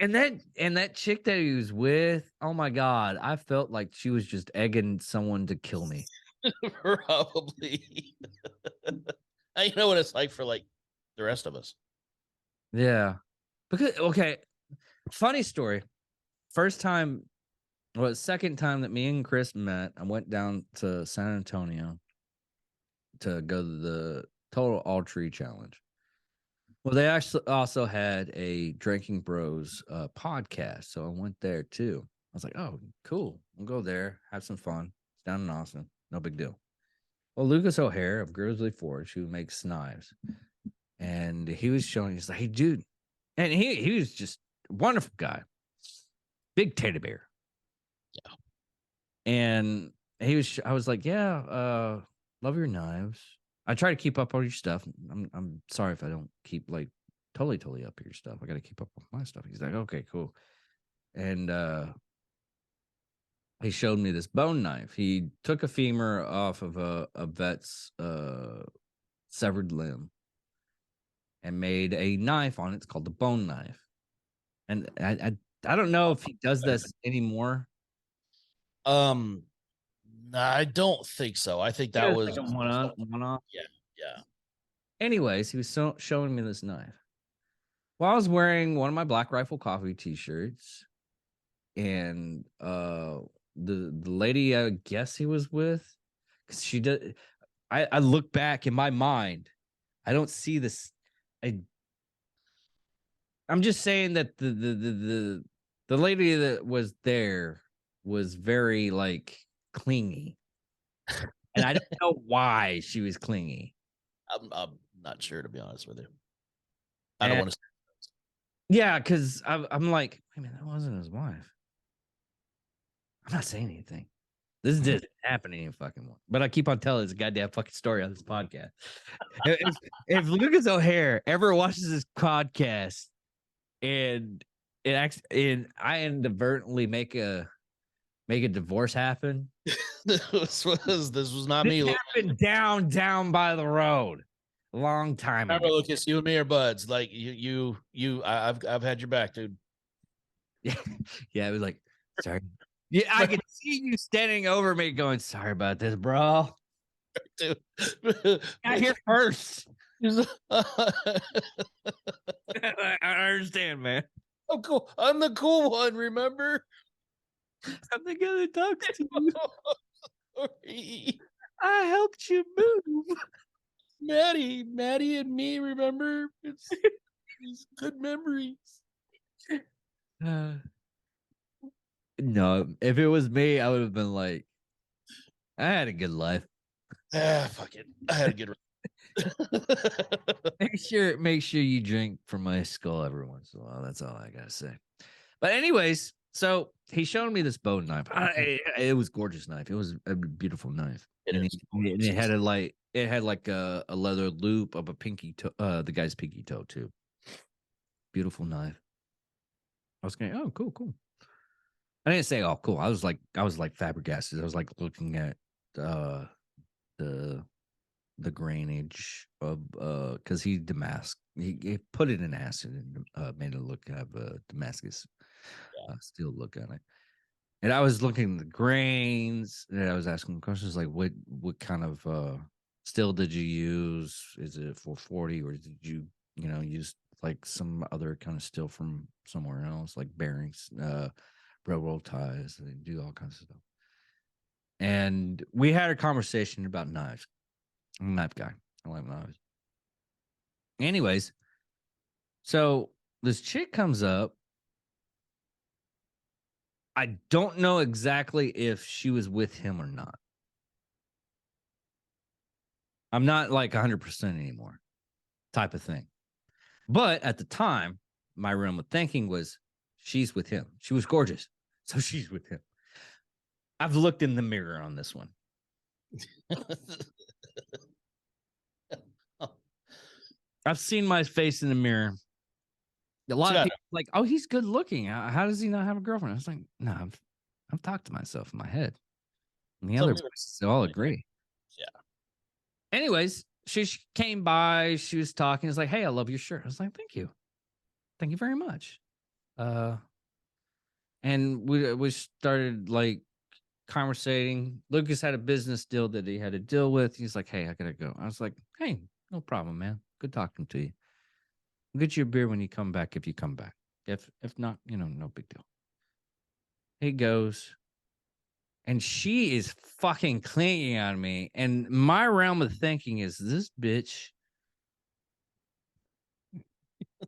And that chick that he was with, oh my god, I felt like she was just egging someone to kill me. Probably. You know what it's like for like the rest of us. Yeah. Because okay, funny story. Second time that me and Chris met, I went down to San Antonio to go to the Total All Tree Challenge. Well, they actually also had a Drinking Bros podcast, so I went there too. I was like, "Oh, cool! We'll go there, have some fun. It's down in Austin, no big deal." Well, Lucas O'Hare of Grizzly Forge, who makes knives, and he was showing. He's like, "Hey, dude," and he was just a wonderful guy, big teddy bear. Yeah, and I was like, "Yeah, love your knives." I try to keep up all your stuff. I'm sorry if I don't keep like totally up your stuff. I got to keep up with my stuff. He's like, okay, cool. And he showed me this bone knife. He took a femur off of a vet's severed limb and made a knife on it. It's called the bone knife. And I don't know if he does this anymore. I don't think so. I think that was like a one-off. Yeah. Anyways, he was showing me this knife. Well, I was wearing one of my Black Rifle Coffee t-shirts, and the lady I guess he was with, because she did. I look back in my mind, I don't see this. I'm just saying that the lady that was there was very like clingy, and I don't know why she was clingy. I'm not sure, to be honest with you. I don't want to. Yeah, because I'm like, wait a minute, that wasn't his wife. I'm not saying anything. This didn't happen any fucking more. But I keep on telling this goddamn fucking story on this podcast. If Lucas O'Hare ever watches this podcast and and I inadvertently make a divorce happen, this was not this me. happened down by the road a long time Remember, ago. Lucas, you and me are buds. Like I've had your back, dude. Yeah, it was like, sorry. Yeah, I could see you standing over me going, sorry about this, bro. Dude. Got here first. I'm I understand, man. cool. I'm the cool one, remember? I'm the guy that talks to you. Sorry. I helped you move. Maddie and me, remember? It's good memories. No, if it was me, I would have been like, I had a good life. Fuck it. I had a good Make sure you drink from my skull every once in a while. That's all I gotta say. But anyways, so he showed me this bone knife. It was gorgeous knife. It was a beautiful knife. And it had a leather loop of a pinky toe, the guy's pinky toe too. Beautiful knife. I was going, oh, cool. I didn't say, oh, cool. I was like flabbergasted. I was like looking at the grainage of because he put it in acid and made it look have a Damascus steel look on it. And I was looking at the grains and I was asking questions like what kind of steel did you use? Is it 440 or did you use like some other kind of steel from somewhere else, like bearings, railroad ties, they do all kinds of stuff. And we had a conversation about knives. I'm a knife guy. I like knives. Anyways, so this chick comes up. I don't know exactly if she was with him or not. I'm not like 100% anymore type of thing. But at the time, my realm of thinking was she's with him. She was gorgeous. So she's with him. I've looked in the mirror on this one. I've seen my face in the mirror. A lot of people are like, oh, he's good looking. How does he not have a girlfriend? I was like, no, I've talked to myself in my head. And the other voices all agree. Yeah. Anyways, she came by. She was talking. It's like, hey, I love your shirt. I was like, thank you. Thank you very much. And we started like conversating. Lucas had a business deal that he had to deal with. He's like, hey, I gotta go. I was like, hey, no problem, man. Good talking to you. I'll get you a beer when you come back if you come back. If not, no big deal. He goes, and she is fucking clinging on me. And my realm of thinking is this bitch.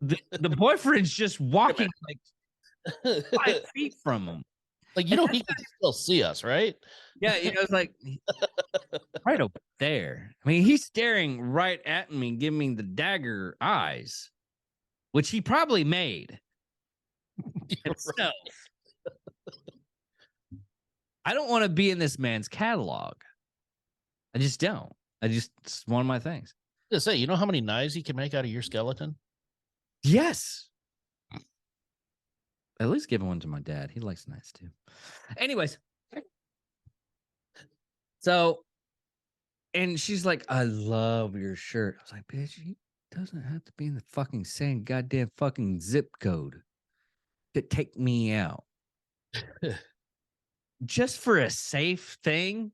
The boyfriend's just walking like 5 feet from him. Like, he can still see us, right? Yeah, it's like right over there. I mean, he's staring right at me, giving me the dagger eyes, which he probably made himself. I don't want to be in this man's catalog. I just don't. It's one of my things. I was gonna say, you know how many knives he can make out of your skeleton? Yes. At least give one to my dad. He likes knives too. Anyways. So, and she's like, I love your shirt. I was like, bitch, he doesn't have to be in the fucking same goddamn fucking zip code to take me out. Just for a safe thing.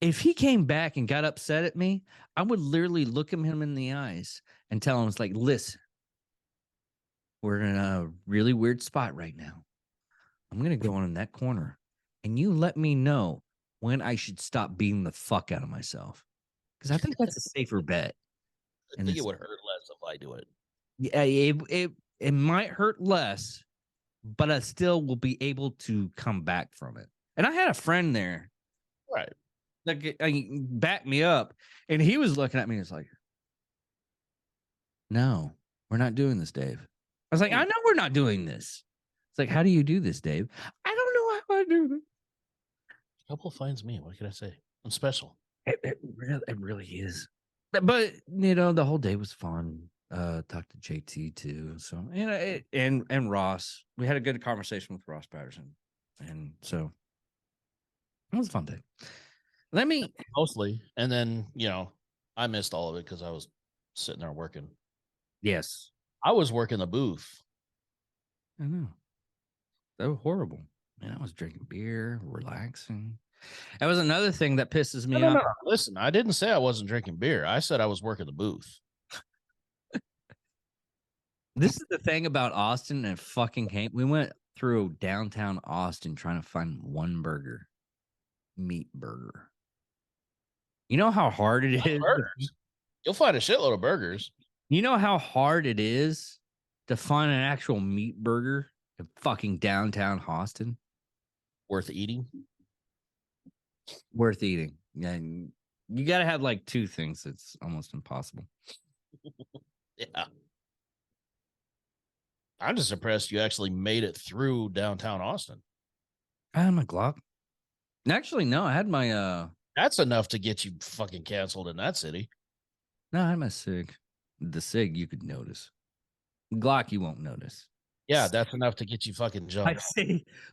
If he came back and got upset at me, I would literally look him in the eyes and tell him, it's like, listen, we're in a really weird spot right now. I'm going to go on in that corner and you let me know when I should stop beating the fuck out of myself. Because I think that's a safer bet. I think it would hurt less if I do it. Yeah, it might hurt less, but I still will be able to come back from it. And I had a friend there. Right. Like, back me up. And he was looking at me and was like, no, We're not doing this, Dave. I was like, I know we're not doing this. It's like, how do you do this, Dave? I don't know how I do this. Couple finds me. What can I say? I'm special. It really is. But you know, the whole day was fun. Talked to JT too. So you know, and Ross. We had a good conversation with Ross Patterson. And so it was a fun day. Let me Mostly. And then, I missed all of it because I was sitting there working. yes. I was working the booth. I know. That was horrible. Man, I was drinking beer, relaxing. That was another thing that pisses me off. No. Listen, I didn't say I wasn't drinking beer. I said I was working the booth. This is the thing about Austin and fucking hate. We went through downtown Austin trying to find one burger, meat burger. You know how hard it is. Burgers. You'll find a shitload of burgers. You know how hard it is to find an actual meat burger in fucking downtown Austin? Worth eating. Worth eating. And you got to have like two things. It's almost impossible. Yeah. I'm just impressed you actually made it through downtown Austin. I had my Glock. Actually, no, I had my That's enough to get you fucking canceled in that city. no, I had my SIG. The SIG you could notice. Glock you won't notice. Yeah, that's enough to get you fucking jumped.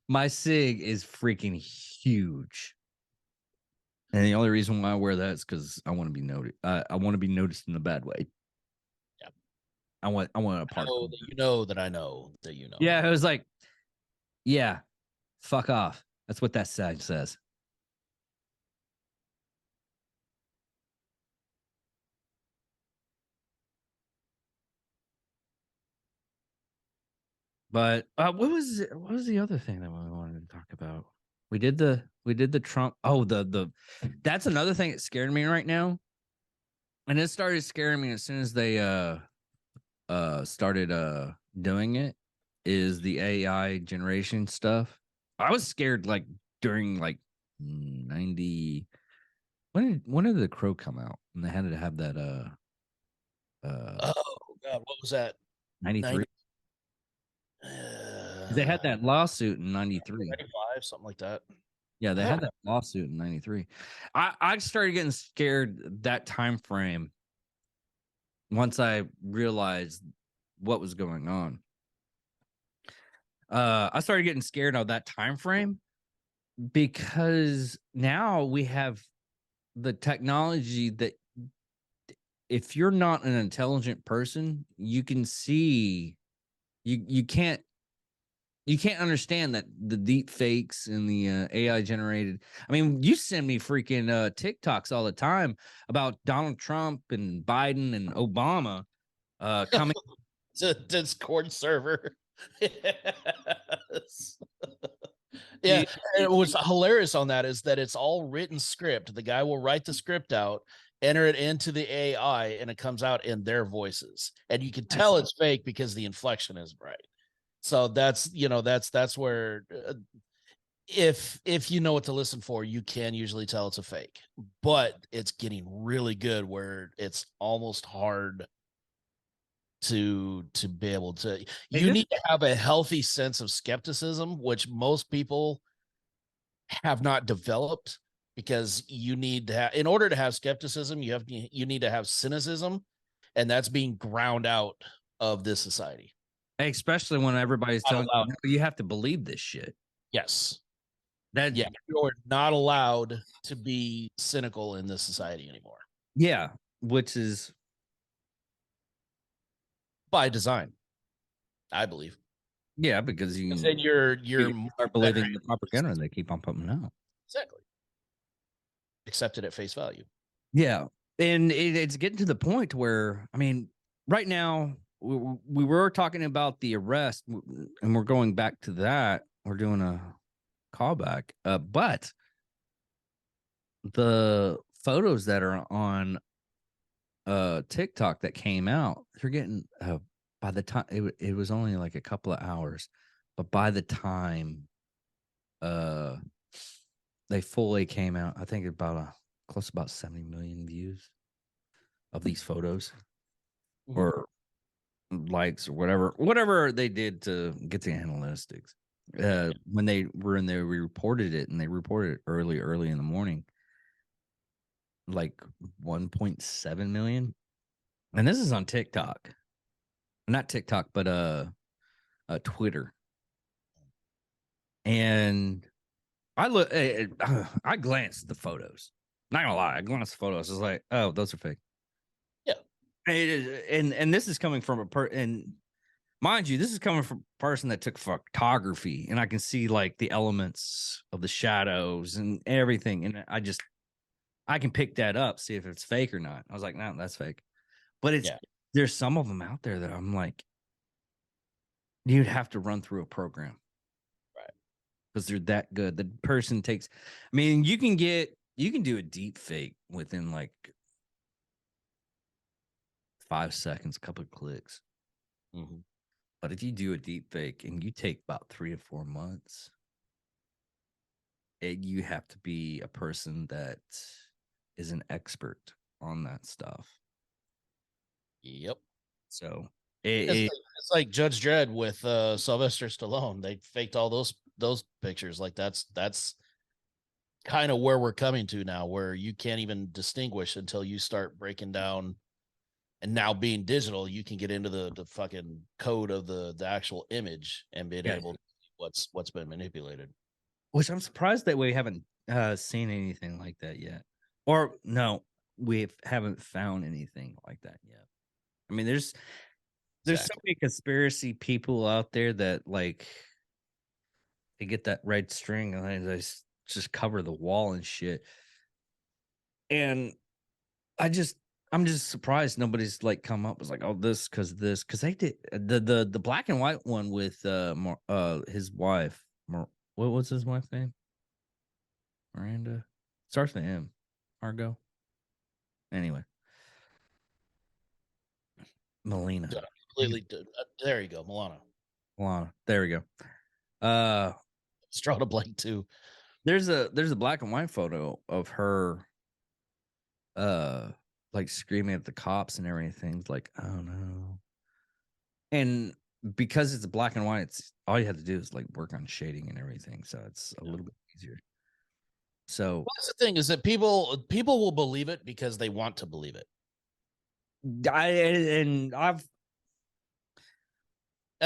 My SIG is freaking huge. And the only reason why I wear that is because I want to be noted. I want to be noticed in a bad way. Yeah. I want a part. You know that I know that you know. Yeah, it was like, yeah, fuck off. That's what that sign says. But what was the other thing that we wanted to talk about? We did the Trump. Oh, that's another thing that scared me right now. And it started scaring me as soon as they started doing it, is the AI generation stuff. I was scared like during like 90. When did The Crow come out? And they had to have that Oh God, what was that? 93. They had that lawsuit in 93. 95, something like that. Yeah, they had that lawsuit in 93. I started getting scared that time frame once I realized what was going on. I started getting scared of that time frame because now we have the technology that if you're not an intelligent person, you can see you can't understand that the deep fakes and the AI generated. I mean, you send me freaking TikToks all the time about Donald Trump and Biden and Obama coming. Discord server. Yes. Yeah, and what's hilarious on that is that it's all written script. The guy will write the script out, enter it into the AI, and it comes out in their voices, and you can tell it's fake because the inflection is right. So that's where if you know what to listen for, you can usually tell it's a fake. But it's getting really good where it's almost hard to be able to. You need to have a healthy sense of skepticism, which most people have not developed, because you need to have, in order to have skepticism, you need to have cynicism, and that's being ground out of this society. Especially when everybody's telling you have to believe this shit. Yes. Yeah, you're not allowed to be cynical in this society anymore. Yeah, which is by design, I believe. Yeah, because you then you're start believing the propaganda they keep on pumping out. Exactly. Accept it at face value. Yeah, and it's getting to the point where, I mean, right now we were talking about the arrest, and we're going back to that. We're doing a callback, but the photos that are on TikTok that came out, they're getting by the time it was only like a couple of hours, but by the time they fully came out, I think about close to about 70 million views of these photos, or likes or whatever they did to get the analytics. When they were in there, we reported it, and they reported it early in the morning, like 1.7 million. And this is on TikTok, not TikTok, but Twitter. And I look, I glanced at the photos. Not gonna lie, I glanced at the photos. I was like, oh, those are fake. Yeah. And this is coming from and mind you, this is coming from a person that took photography, and I can see like the elements of the shadows and everything. And I can pick that up, see if it's fake or not. I was like, no, that's fake. But there's some of them out there that I'm like, you'd have to run through a program. Right. Because they're that good. The person takes, I mean, you can do a deep fake within like 5 seconds, a couple of clicks. Mm-hmm. But if you do a deep fake and you take about 3 to 4 months, you have to be a person that is an expert on that stuff. Yep. So it's like Judge Dredd with Sylvester Stallone. They faked all those pictures. Like that's kind of where we're coming to now, where you can't even distinguish until you start breaking down. And now being digital, you can get into the fucking code of the actual image and being able to see what's been manipulated. Which I'm surprised that we haven't seen anything like that yet. Or no, we haven't found anything like that yet. I mean, there's so many conspiracy people out there that like they get that red string and they just cover the wall and shit. And I'm just surprised nobody's like come up with like, oh, this because they did the black and white one with his wife. What was his wife's name? Miranda. Starts with M. Margot. Anyway. Melina. Completely. There you go, Milana. There we go. It's drawing a blank too. There's a black and white photo of her like screaming at the cops and everything. Like, oh no. And because it's black and white, it's all you have to do is like work on shading and everything. So it's a little bit easier. So well, that's the thing is that people will believe it because they want to believe it. And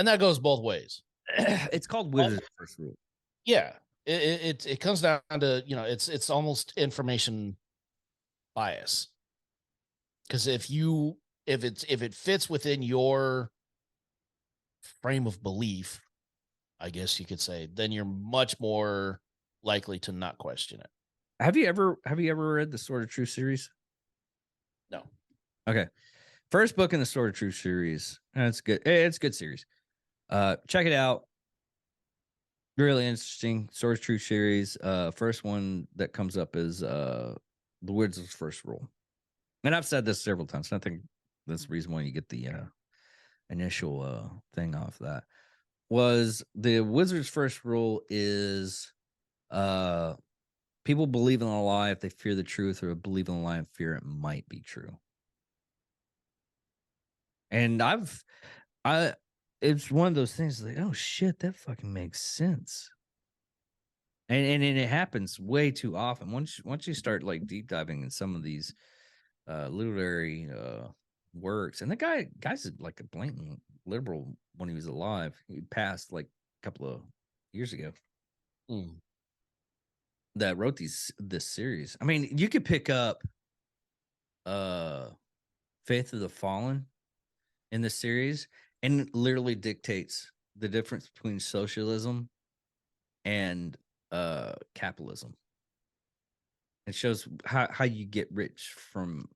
that goes both ways. It's called Wizard's first rule. Yeah, it comes down to, you know, it's almost information bias, because if it fits within your frame of belief, I guess you could say, then you're much more likely to not question it. Have you ever read the Sword of Truth series? No. Okay. First book in the Sword of Truth series. It's good. It's a good series. Check it out. Really interesting. Sword of Truth series. First one that comes up is the Wizard's first rule. And I've said this several times. I think that's the reason why you get the initial thing off that. Was the Wizard's first rule is people believe in a lie if they fear the truth, or believe in a lie and fear it might be true. And it's one of those things like, oh shit, that fucking makes sense. And it happens way too often. Once you start like deep diving in some of these literary works, and the guy's like a blatant liberal when he was alive. He passed like a couple of years ago. That wrote this series. I mean, you could pick up Faith of the Fallen in the series, and it literally dictates the difference between socialism and capitalism. It shows how you get rich from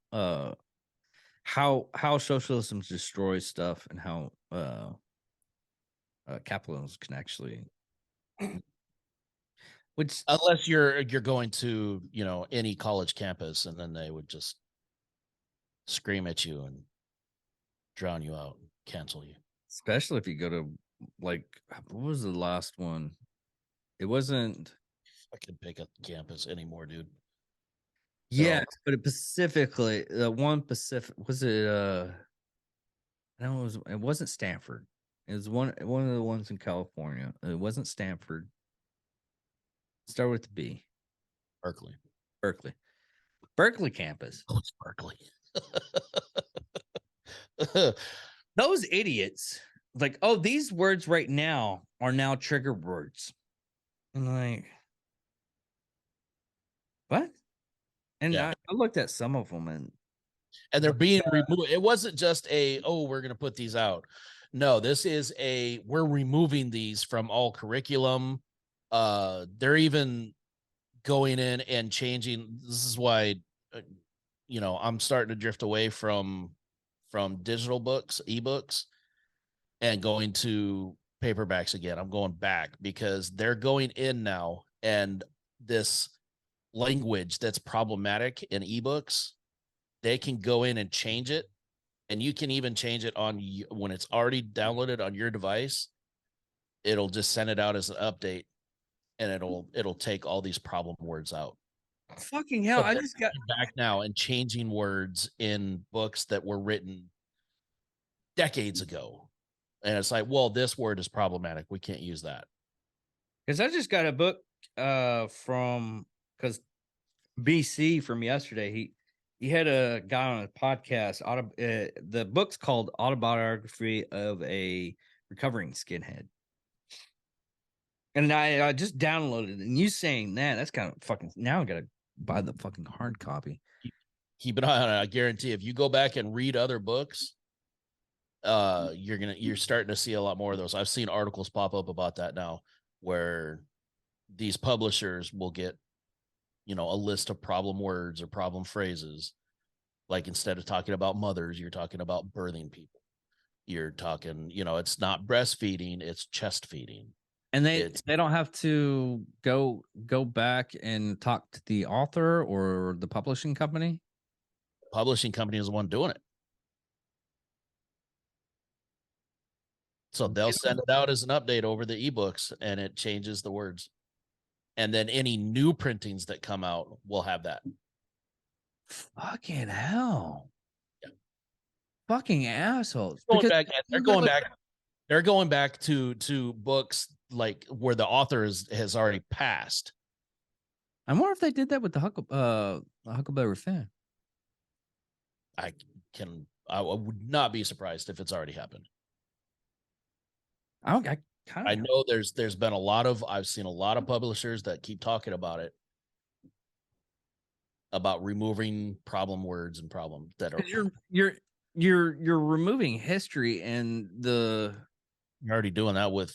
how socialism destroys stuff, and how capitalism can actually, which unless you're going to, you know, any college campus, and then they would just scream at you and drown you out, and cancel you. Especially if you go to, like, what was the last one? It wasn't. I can pick up campus anymore, dude. Yeah, but specifically the one Pacific, was it No, it wasn't Stanford. It was one of the ones in California. It wasn't Stanford. Start with the B. Berkeley. Berkeley campus. Oh, it's Berkeley. Those idiots, like, oh, these words right now are now trigger words. And like, what? And Yeah. I looked at some of them and And they're being removed. It wasn't just we're going to put these out. No, this is we're removing these from all curriculum. They're even going in and changing. This is why, I'm starting to drift away from digital books, ebooks, and going to paperbacks again. I'm going back because they're going in now, and this language that's problematic in ebooks, they can go in and change it, and you can even change it on when it's already downloaded on your device. It'll just send it out as an update, and it'll take all these problem words out. fucking hell, So I they're just got going back now and changing words in books that were written decades ago, and it's like, well, this word is problematic, we can't use that. because I just got a book from because BC from yesterday. He had a guy on a podcast. The book's called Autobiography of a Recovering Skinhead. And I just downloaded it. And you saying that's kind of fucking, now I gotta buy the fucking hard copy. Keep an eye on it. I guarantee if you go back and read other books, you're starting to see a lot more of those. I've seen articles pop up about that now, where these publishers will get a list of problem words or problem phrases. Like, instead of talking about mothers, you're talking about birthing people. You're talking, it's not breastfeeding, it's chest feeding. And they don't have to go back and talk to the author or the publishing company. Publishing company is the one doing it. So they'll send it out as an update over the ebooks, and it changes the words. And then any new printings that come out will have that. Fucking hell. Yeah. Fucking assholes. They're going back to books like where the author has already passed. I wonder if they did that with the Huckleberry Finn. I would not be surprised if it's already happened. I know there's been I've seen a lot of publishers that keep talking about it, about removing problem words and problem that are you're removing history, and you're already doing that with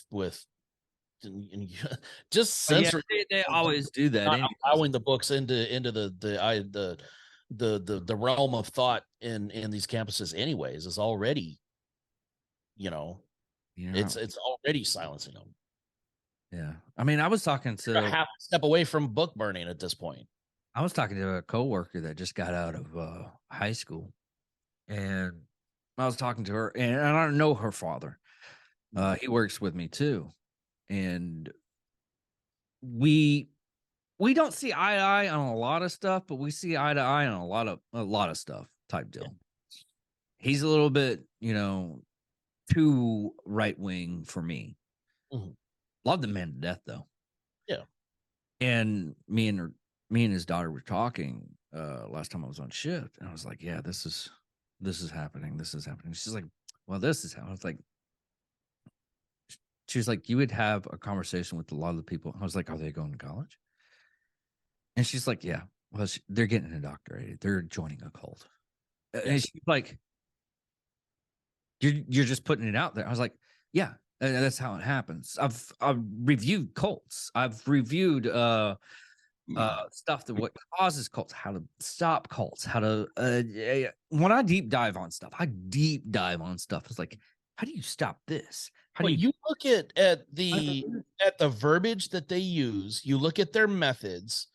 just censoring. They always do that. Not allowing the books into the realm of thought in these campuses anyways is already, it's already silencing them. Yeah. I mean, I was talking to half a step away from book burning at this point. I was talking to a coworker that just got out of high school, and I was talking to her, and I don't know her father. He works with me too, and we don't see eye to eye on a lot of stuff, but we see eye to eye on a lot of stuff type deal. Yeah. He's a little bit, too right wing for me. Mm-hmm. Love the man to death though. Yeah. And me and his daughter were talking last time I was on shift, and I was like, yeah, this is happening. This is happening. She's like, well, this is how. I was like, she was like, you would have a conversation with a lot of the people. I was like, are they going to college? And she's like, yeah, well, they're getting indoctrinated. They're joining a cult. Yes. And she's like, you're just putting it out there. I was like, yeah, that's how it happens. I've reviewed cults. I've reviewed stuff that what causes cults, how to stop cults, how to when I deep dive on stuff, It's like, how do you stop this? How do you look at the verbiage that they use, you look at their methods,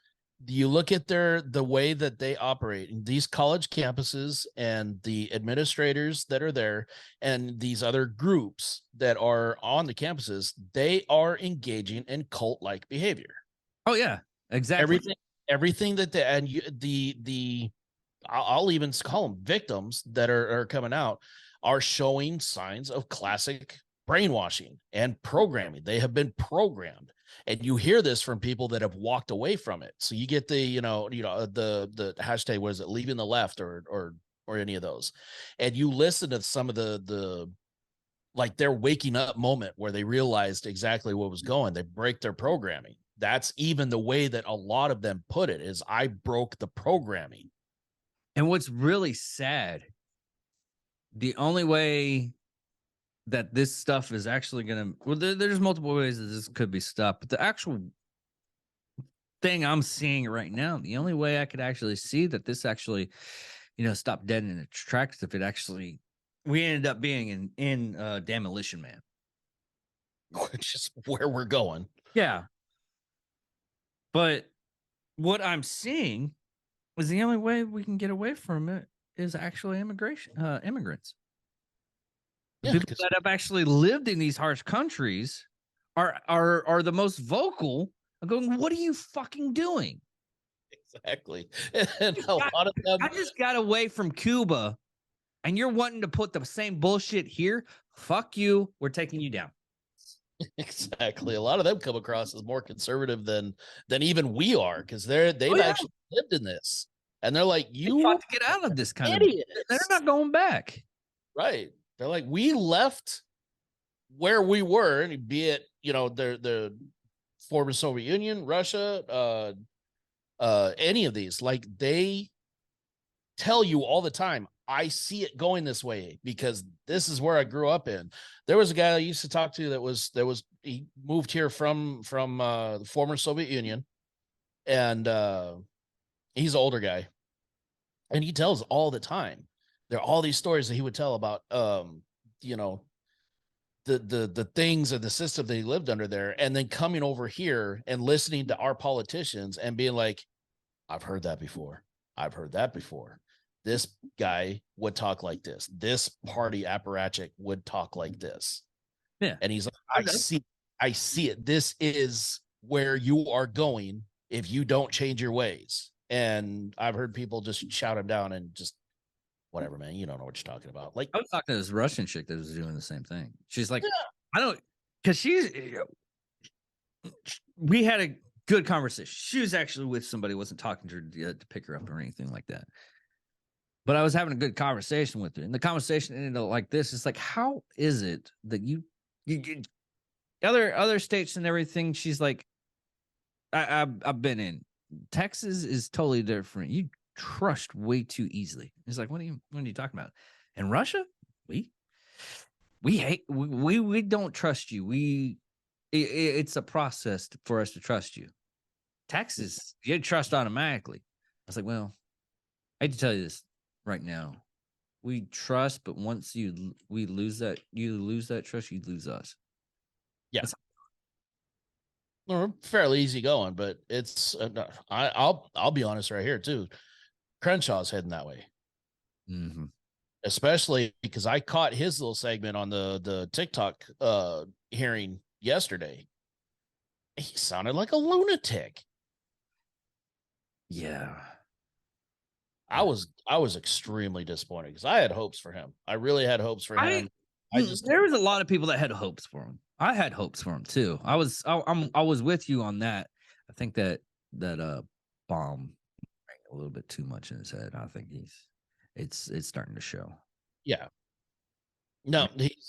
you look at the way that they operate in these college campuses and the administrators that are there and these other groups that are on the campuses, they are engaging in cult-like behavior. Oh yeah, exactly. Everything that I'll even call them victims that are coming out are showing signs of classic brainwashing and programming. They have been programmed. And you hear this from people that have walked away from it. So you get the, the hashtag, what is it, leaving the left or any of those. And you listen to some of the like their waking up moment where they realized exactly what was going. They break their programming. That's even the way that a lot of them put it, is I broke the programming. And what's really sad, the only way that this stuff is actually going to, well, there's multiple ways that this could be stopped, but the actual thing I'm seeing right now, the only way I could actually see that this actually, stopped dead in its tracks, if it actually, we ended up being in Demolition Man. Which is where we're going. Yeah. But what I'm seeing is the only way we can get away from it is actually immigrants. Yeah, People that have actually lived in these harsh countries are the most vocal of going, what are you fucking doing? Exactly. And a lot of them, I just got away from Cuba and you're wanting to put the same bullshit here. Fuck you. We're taking you down. exactly. A lot of them come across as more conservative than even we are, because they've actually lived in this. And they're like, you fought to get out of this kind idiots. of, they're not going back. Right. They're like, we left where we were, and be it, the former Soviet Union, Russia, any of these, like, they tell you all the time, I see it going this way because this is where I grew up in. There was a guy I used to talk to that was he moved here from the former Soviet Union, and he's an older guy, and he tells all the time. There are all these stories that he would tell about the things of the system that he lived under there, and then coming over here and listening to our politicians and being like, I've heard that before. I've heard that before. This guy would talk like this. This party apparatchik would talk like this. Yeah. And he's like, I see it. This is where you are going if you don't change your ways. And I've heard people just shout him down and just, whatever, man, you don't know what you're talking about. Like, I was talking to this Russian chick that was doing the same thing. She's like, I don't, because we had a good conversation. She was actually with somebody, wasn't talking to her to pick her up or anything like that. But I was having a good conversation with her, and the conversation ended up like this. It's like, how is it that you other states and everything? She's like, I've been in Texas is totally different. You trust way too easily. It's like, what are you talking about? In Russia, we hate we don't trust you. It's a process for us to trust you. Texas, you trust automatically. I was like, well, I hate to tell you this right now. We trust, but once we lose that trust, you lose us. Yeah. We're fairly easy going, but it's I'll be honest right here too. Crenshaw's heading that way. Mm-hmm. Especially because I caught his little segment on the TikTok hearing yesterday. He sounded like a lunatic. Yeah. I was extremely disappointed because I had hopes for him. I really had hopes for him. There was a lot of people that had hopes for him. I had hopes for him too. I was with you on that. I think that bomb rang a little bit too much in his head. I think it's starting to show. Yeah. No,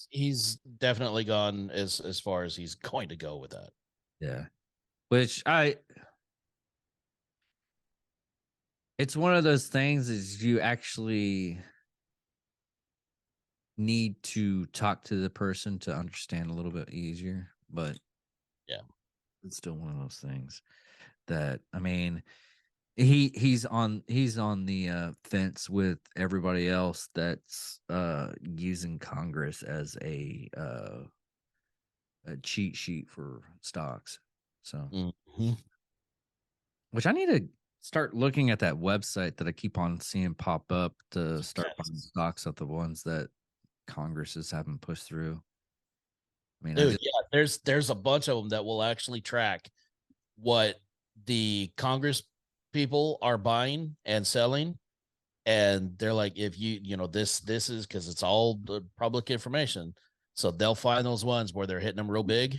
he's definitely gone as far as he's going to go with that. Yeah. Which it's one of those things is you actually need to talk to the person to understand a little bit easier, but yeah, it's still one of those things that, I mean, he's on the fence with everybody else that's using Congress as a cheat sheet for stocks. So which I need to start looking at that website that I keep on seeing pop up to start buying stocks of the ones that Congress is having pushed through. I mean, dude, there's a bunch of them that will actually track what the Congress people are buying and selling And they're like, if this is because it's all the public information. So they'll find those ones where they're hitting them real big.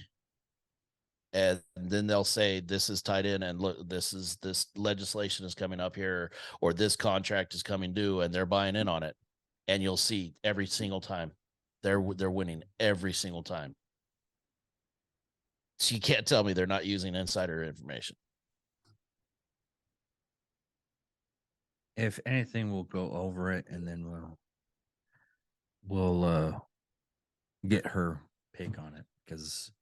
And then they'll say this is tied in, and look, this legislation is coming up here, or this contract is coming due, and they're buying in on it. And you'll see every single time they're winning every single time. So you can't tell me they're not using insider information. If anything, we'll go over it and then we'll get her pick on it because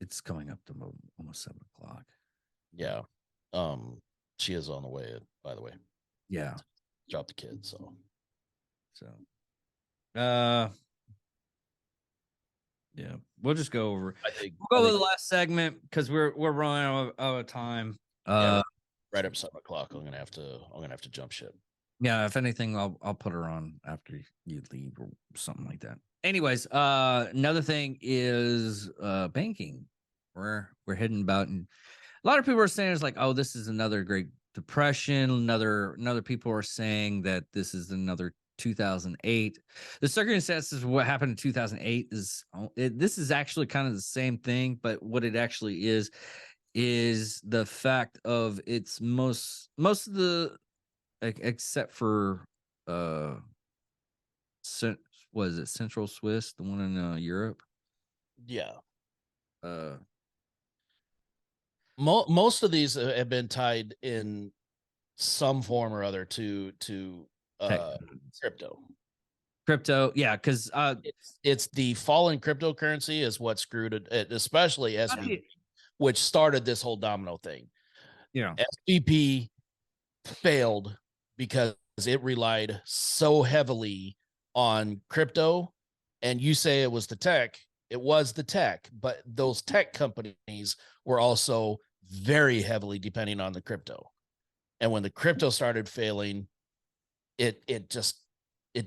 it's coming up to almost 7 o'clock. Yeah. She is on the way, by the way. Yeah. Drop the kid, so yeah, we'll just go over. I think We'll go to the last segment because we're running out of time. Right up 7 o'clock. I'm gonna have to jump ship. Yeah, if anything, I'll put her on after you leave or something like that. Anyways, another thing is banking. We're heading about, and a lot of people are saying it's like, oh, this is another Great Depression. Another people are saying that this is another 2008. The circumstances of what happened in 2008 this is actually kind of the same thing, but what it actually is the fact of it's most of the except for was it Central Swiss, the one in Europe? Yeah. Uh Most of these have been tied in some form or other to crypto. Yeah, because it's the fall in cryptocurrency is what screwed it, especially SVP, which started this whole domino thing. Yeah, SVP failed because it relied so heavily on crypto. And you say it was the tech. It was the tech, but those tech companies were also very heavily depending on the crypto. And when the crypto started failing, it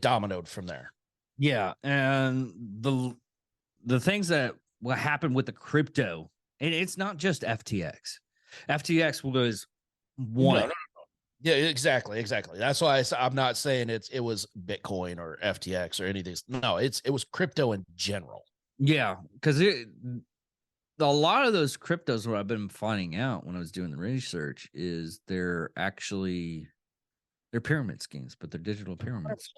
dominoed from there. Yeah, and the things that what happened with the crypto, and it's not just FTX. FTX was one. No. Yeah, exactly. That's why I'm not saying it was Bitcoin or FTX or any of these. No, it was crypto in general. Yeah, because a lot of those cryptos, what I've been finding out when I was doing the research, is they're pyramid schemes, but they're digital pyramids.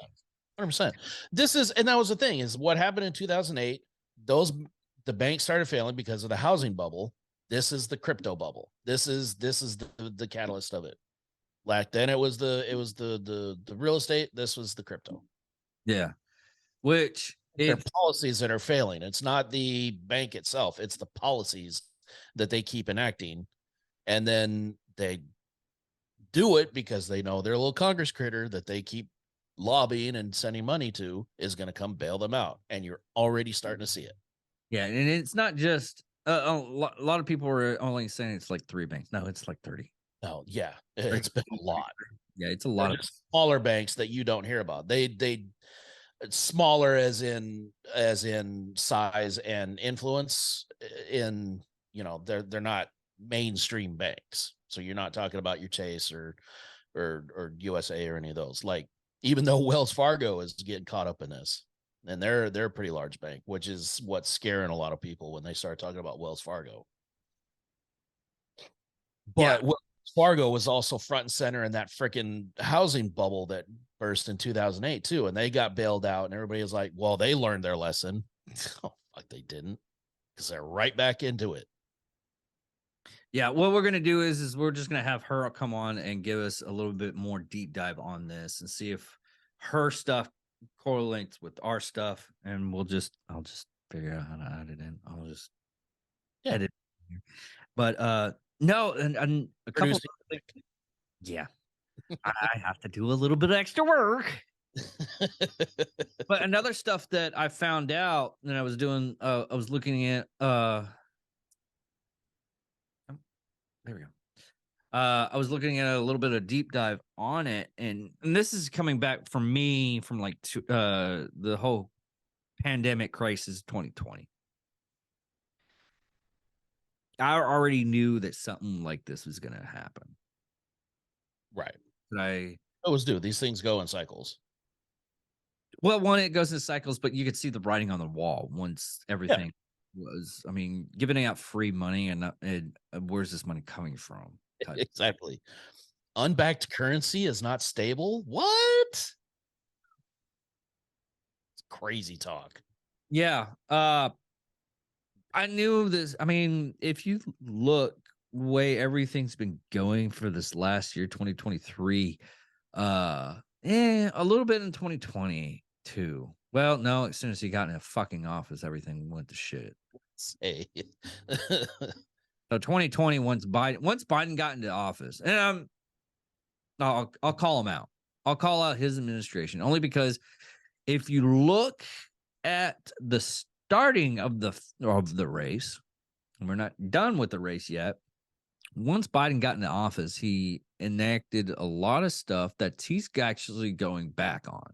100%. That was the thing is what happened in 2008. The banks started failing because of the housing bubble. This is the crypto bubble. This is the catalyst of it. Like then it was the real estate. This was the crypto. Yeah, which they're policies that are failing. It's not the bank itself. It's the policies that they keep enacting. And then they do it because they know their little Congress critter that they keep lobbying and sending money to is going to come bail them out. And you're already starting to see it. Yeah. And it's not just a lot of people are only saying it's like 3 banks. No, it's like 30. Oh, yeah. It's been a lot. Yeah. It's a lot of smaller banks that you don't hear about. They smaller as in size and influence in, they're not mainstream banks. So you're not talking about your Chase or USA or any of those. Like, even though Wells Fargo is getting caught up in this, and they're a pretty large bank, which is what's scaring a lot of people when they start talking about Wells Fargo. But Wells Fargo was also front and center in that freaking housing bubble that burst in 2008 too, and they got bailed out, and everybody was like, well, they learned their lesson. Oh, fuck, they didn't, because they're right back into it. Yeah, what we're gonna do is we're just gonna have her come on and give us a little bit more deep dive on this and see if her stuff correlates with our stuff, and I'll just figure out how to add it in. I'll just edit. But no, and a couple of yeah. I have to do a little bit of extra work. But another stuff that I found out that I was doing, I was looking at there we go. I was looking at a little bit of deep dive on it, and this is coming back from me from like the whole pandemic crisis 2020. I already knew that something like this was going to happen. Right. But always do. These things go in cycles. Well, one, it goes in cycles, but you could see the writing on the wall once everything was. I mean, giving out free money and where's this money coming from? Exactly. Unbacked currency is not stable. What? It's crazy talk. Yeah. I knew this. I mean, if you look way everything's been going for this last year, 2023, a little bit in 2022. Well, no, as soon as he got in a fucking office, everything went to shit. Say. So 2020, once Biden got into office, and I'll call him out. I'll call out his administration only because if you look at the starting of the race, and we're not done with the race yet. Once Biden got into office, he enacted a lot of stuff that he's actually going back on.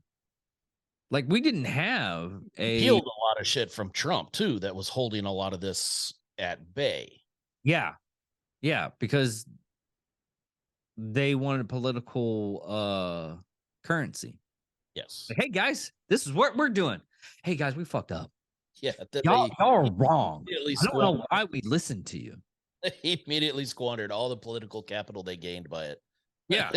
Like we didn't have Peeled a lot of shit from Trump too that was holding a lot of this at bay. Yeah, because they wanted political currency. Yes. Like, hey guys, this is what we're doing. Hey guys, we fucked up. Yeah. Y'all are wrong. Immediately I don't know why we listened to you. He immediately squandered all the political capital they gained by it. Yeah.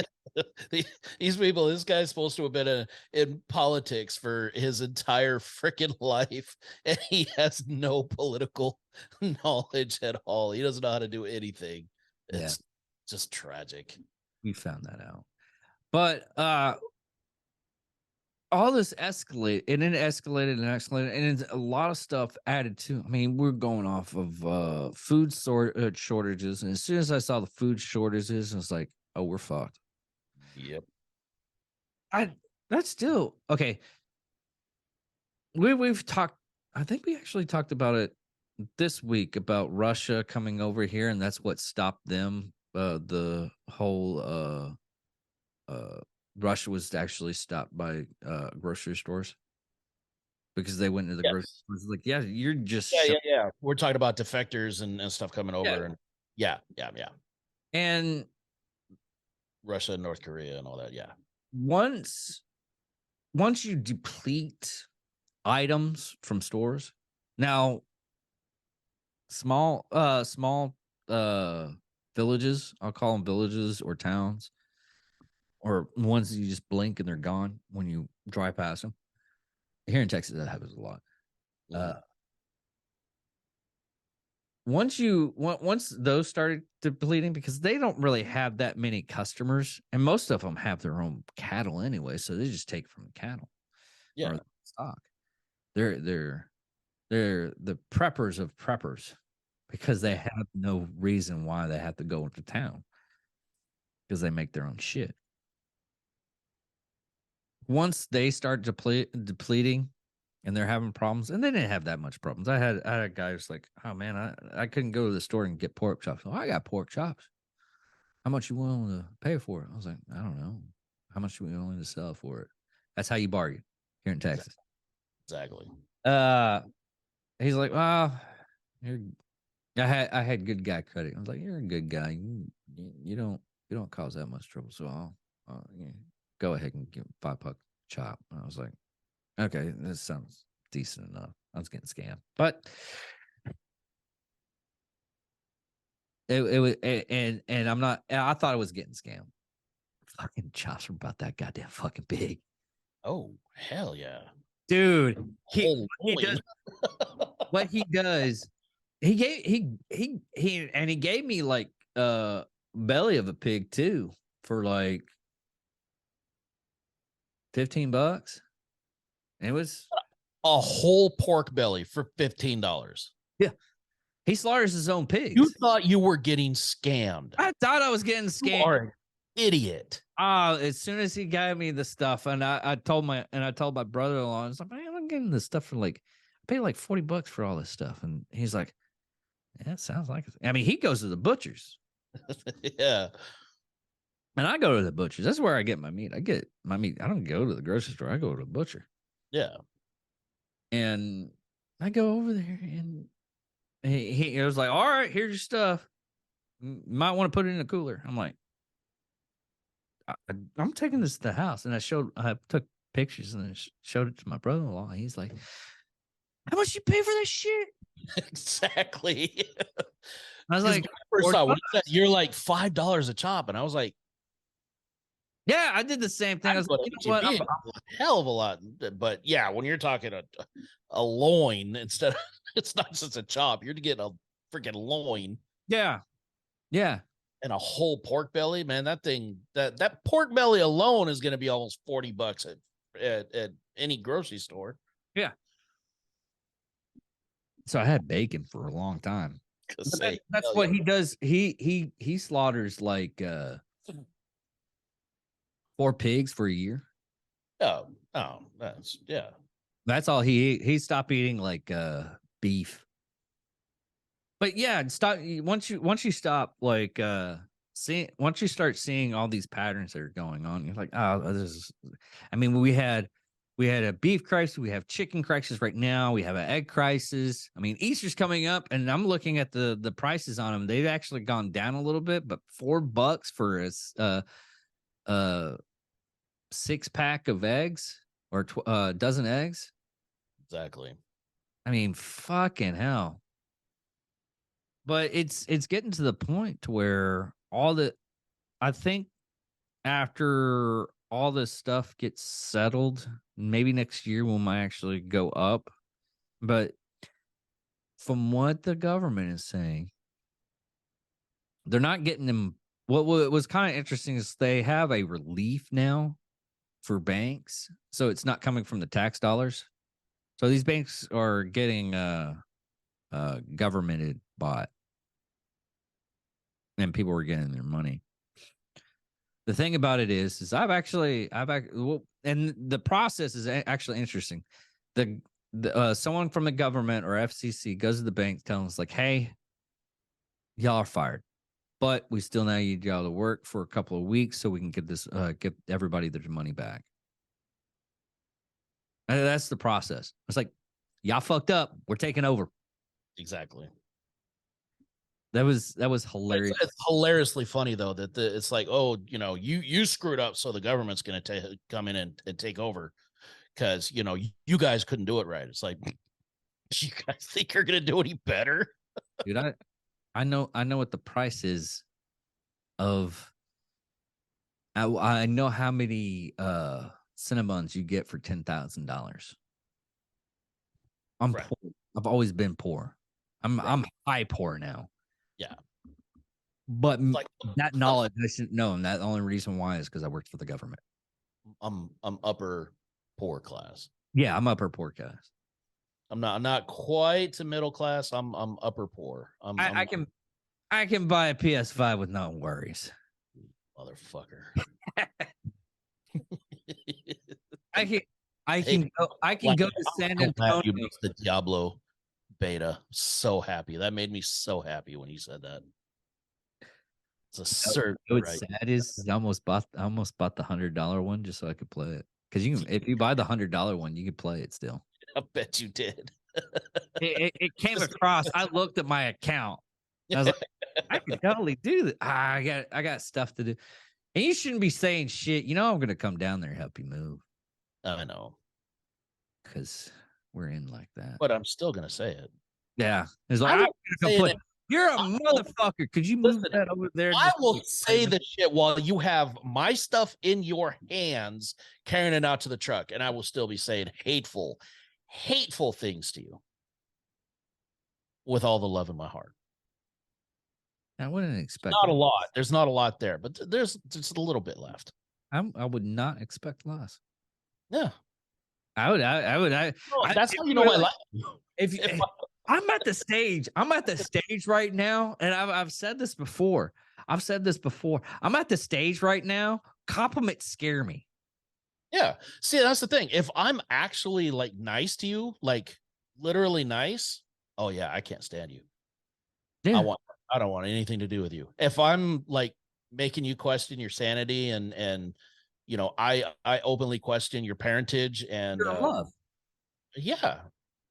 These people, this guy's supposed to have been in politics for his entire freaking life, and he has no political knowledge at all. He doesn't know how to do anything. It's just tragic. We found that out. But all this escalated, and it escalated and escalated, and it's a lot of stuff added to. I mean, we're going off of food shortages, and as soon as I saw the food shortages, I was like, "Oh, we're fucked." Yep. That's still okay. We've talked. I think we actually talked about it this week about Russia coming over here, and that's what stopped them. The whole Russia was actually stopped by grocery stores because they went into the grocery stores. Like, yeah, you're just yeah. We're talking about defectors and stuff coming over, and yeah. And Russia and North Korea and all that. Yeah. Once you deplete items from stores, now small villages, I'll call them villages or towns, or ones that you just blink and they're gone when you drive past them. Here in Texas, that happens a lot. Once those started depleting, because they don't really have that many customers, and most of them have their own cattle anyway, so they just take from the cattle or the stock. They're the preppers of preppers because they have no reason why they have to go into town because they make their own shit. Once they start depleting and they're having problems, and they didn't have that much problems. I had a guy who's like, "Oh man, I couldn't go to the store and get pork chops." Oh, I got pork chops. How much you willing to pay for it? I was like, I don't know. How much you willing to sell for it? That's how you bargain here in Texas. Exactly. He's like, "Well, I had good guy credit." I was like, "You're a good guy. You don't cause that much trouble, so I'll go ahead and give $5 chop." And I was like, "Okay, this sounds decent enough." I was getting scammed, but it was, and I'm not. I thought I was getting scammed. Fucking chops are about that goddamn fucking big. Oh hell yeah, dude! What he does, he gave me like belly of a pig too for like $15. It was a whole pork belly for $15. Yeah, he slaughters his own pigs. You thought you were getting scammed. I thought I was getting scammed. You are an idiot. As soon as he gave me the stuff, and I told my brother-in-law, I was like, "Man, I'm getting this stuff for like, I paid like $40 for all this stuff," and he's like, "Yeah, it sounds like it." I mean, he goes to the butchers. Yeah. And I go to the butchers. That's where I get my meat. I get my meat. I don't go to the grocery store. I go to the butcher. Yeah. And I go over there, and he was like, "All right, here's your stuff. You might want to put it in a cooler." I'm like, I'm taking this to the house. And I took pictures and then showed it to my brother-in-law. He's like, how much you pay for this shit? Exactly. I was 'Cause like, when I first saw it, when $40. he said, you're like $5 a chop, and I was like, Yeah, I did the same thing. I was like, you know what? a hell of a lot. But yeah, when you're talking a loin instead of it's not just a chop, you're getting a freaking loin Yeah. Yeah. and a whole pork belly. Man, that thing that pork belly alone is going to be almost $40 at any grocery store. Yeah. So I had bacon for a long time. That's what he does. He slaughters like 4 pigs for a year. Oh, that's That's all he stopped eating like beef. But yeah, once you stop like once you start seeing all these patterns that are going on, you're like, oh, this is, I mean, we had a beef crisis, we have chicken crisis right now, we have an egg crisis. I mean, Easter's coming up, and I'm looking at the prices on them. They've actually gone down a little bit, but $4 for a 6-pack of eggs or a dozen eggs. exactly. I mean, fucking hell. But it's getting to the point to where I think after all this stuff gets settled, maybe next year we might actually go up. But from what the government is saying, they're not getting them. What was kind of interesting is they have a relief now for banks, so it's not coming from the tax dollars. So these banks are getting governmented bought, and people were getting their money. The thing about it is I've actually, and the process is actually interesting. Someone from the government or FCC goes to the bank, telling us like, "Hey, y'all are fired, but we still need y'all to work for a couple of weeks so we can get everybody their money back." And that's the process. It's like, y'all fucked up. We're taking over. Exactly. That was hilarious. It's hilariously funny though that it's like, oh, you screwed up, so the government's going to come in and take over because you guys couldn't do it right. It's like, you guys think you're going to do any better, Dude? I know what the price is of. I know how many Cinnabons you get for $10,000. I'm right. poor. I've always been poor. I'm high poor now. Yeah. But like that knowledge I shouldn't know, and that the only reason why is because I worked for the government. I'm upper poor class. Yeah, I'm upper poor class. I'm not quite to middle class. I'm upper poor. I can buy a PS5 with no worries. Motherfucker. I can go to San Antonio. You missed the Diablo beta. So happy. That made me so happy when you said that. It's a certain. What's sad is I almost bought the $100 one just so I could play it. Because if you buy the $100 one, you can play it still. I bet you did. it came across. I looked at my account. I was like, I could totally do that. I got stuff to do. And you shouldn't be saying shit. I'm gonna come down there and help you move. I know. Because we're in like that. But I'm still gonna say it. Yeah. It's like, you're a motherfucker. Could you move that over there? I will say the shit while you have my stuff in your hands, carrying it out to the truck, and I will still be saying hateful things to you with all the love in my heart. I wouldn't expect not a lot. There's not a lot there, but there's just a little bit left. I would not expect less. Yeah. I would. That's how you know I like you. I'm at the stage right now, and I've said this before. I'm at the stage right now. Compliments scare me. Yeah. See, that's the thing. If I'm actually like nice to you, like literally nice, oh yeah, I can't stand you. Yeah. I don't want anything to do with you. If I'm like making you question your sanity and I openly question your parentage and love. Yeah.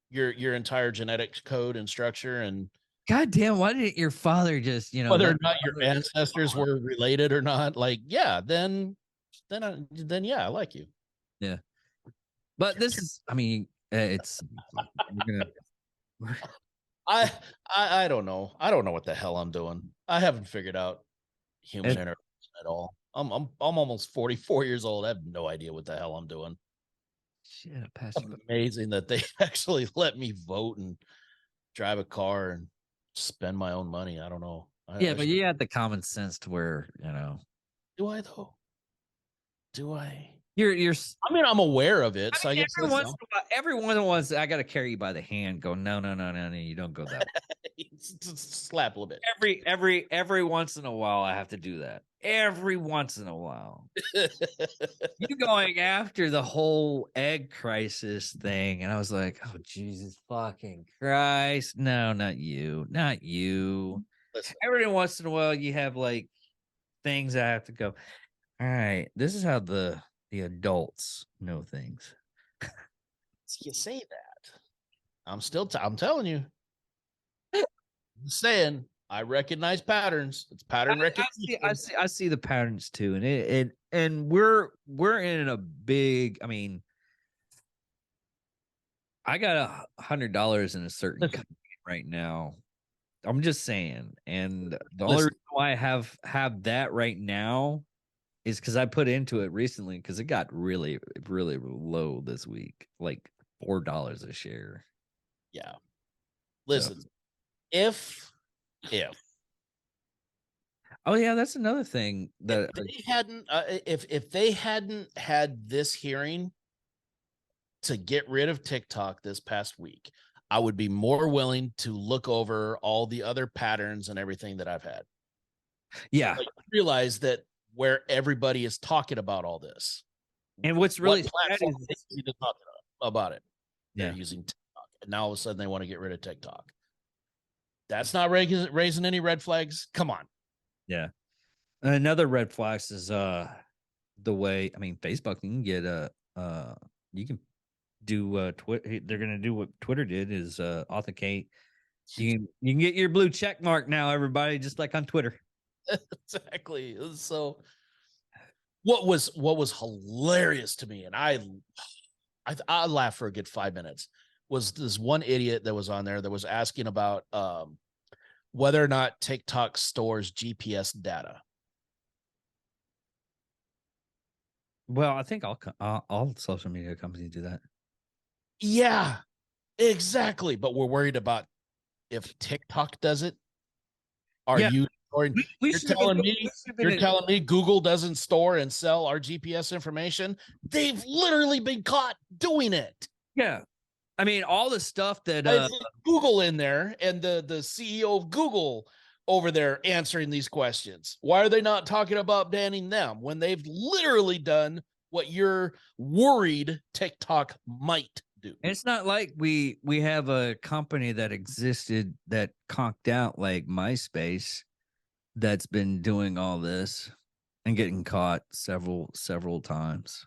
Your entire genetic code and structure and God damn, why didn't your father just, whether or not your ancestors were related or not, like, yeah, then then yeah, I like you. But this is, I mean, it's we're gonna. I don't know. I don't know what the hell I'm doing. I haven't figured out human It- interaction at all. I'm almost 44 years old. I have no idea what the hell I'm doing. Shit, I passed It's amazing that they actually let me vote and drive a car and spend my own money. I don't know. Yeah, I but you had the common sense to where do I though? Do I? you're. I mean, I'm aware of it, I so I mean, guess every once in a while, I got to carry you by the hand. Go, no, you don't go that way. slap a little bit. Every once in a while, I have to do that. Every once in a while, you going after the whole egg crisis thing, and I was like, oh Jesus fucking Christ, no, not you. Listen, Every once in a while, you have like things I have to go. All right, this is how the adults know things. you say that. I'm telling you. I'm saying I recognize patterns. It's pattern recognition. I see the patterns too, and we're in a big. I mean, I got $100 in a certain company right now. I'm just saying, and the only reason why I have that right now is because I put into it recently because it got really low this week, like $4 a share. Yeah. Listen, if oh yeah, that's another thing that if they hadn't had this hearing to get rid of TikTok this past week, I would be more willing to look over all the other patterns and everything that I've had. yeah. Like, realize that where everybody is talking about all this, And what's really what sad platform is is to talk about it? They're yeah. using TikTok, and now all of a sudden they want to get rid of TikTok. That's not raising any red flags. Come on. Yeah. Another red flags is the way, I mean, Facebook, you can get you can do Twitter. They're gonna do what Twitter did is authenticate. You can get your blue check mark now, everybody, just like on Twitter. Exactly. So what was hilarious to me, and I laughed for a good 5 minutes, was this one idiot that was on there that was asking about whether or not TikTok stores GPS data. Well, I think all social media companies do that. Yeah, exactly. But we're worried about if TikTok does it. Are you storing? You're telling me Google doesn't store and sell our GPS information? They've literally been caught doing it. Yeah. I mean, all the stuff that Google in there and the CEO of Google over there answering these questions. Why are they not talking about banning them when they've literally done what you're worried TikTok might do? it's not like we have a company that existed that conked out like MySpace that's been doing all this and getting caught several times.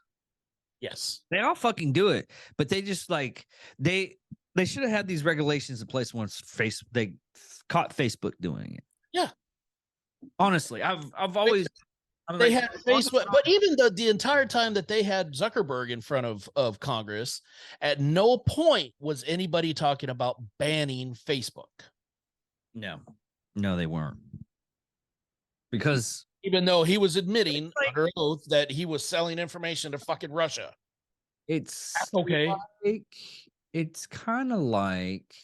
Yes. They all fucking do it, but they just like they should have had these regulations in place once they caught Facebook doing it. Yeah. Honestly, I've always they had Facebook, but even the entire time that they had Zuckerberg in front of Congress, at no point was anybody talking about banning Facebook. No, they weren't, because even though he was admitting under oath that he was selling information to fucking Russia. It's okay. It's kind of like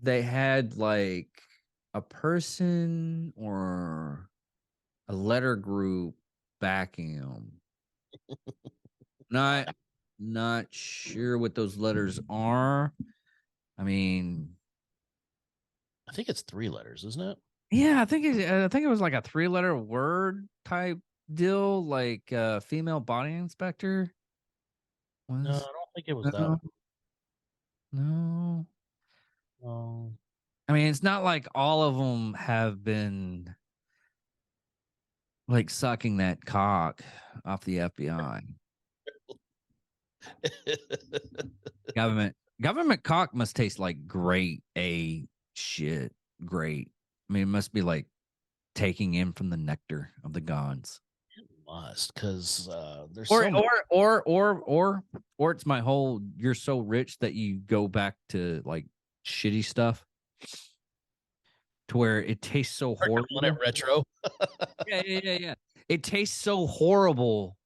they had like a person or a letter group backing them. Not sure what those letters are. I mean, I think it's 3 letters, isn't it? Yeah, I think it was like a 3-letter word type deal, like female body inspector. No, I don't think it was that one. No. No. I mean, it's not like all of them have been like sucking that cock off the FBI. Government cock must taste like great A shit. Great. I mean, it must be like taking in from the nectar of the gods. must, because there's Or so many. or it's my whole you're so rich that you go back to like shitty stuff to where it tastes so horrible. Retro. Yeah. It tastes so horrible,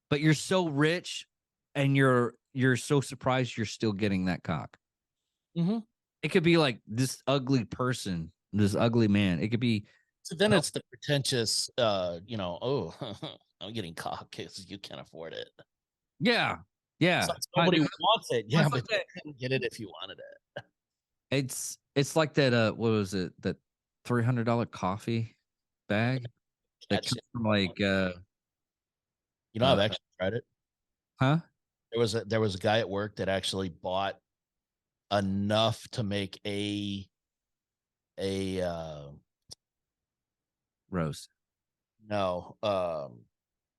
but you're so rich and you're so surprised you're still getting that cock. Mm-hmm. It could be like this ugly person, this ugly man. It could be So then it's the pretentious, oh, I'm getting cock because you can't afford it. yeah. So nobody wants it. Yeah, It's but like you that. couldn't get it if you wanted it. It's like that what was it? That $300 coffee bag that Catch comes it. from like I've actually tried it. huh? There was a guy at work that actually bought enough to make a Rose. no,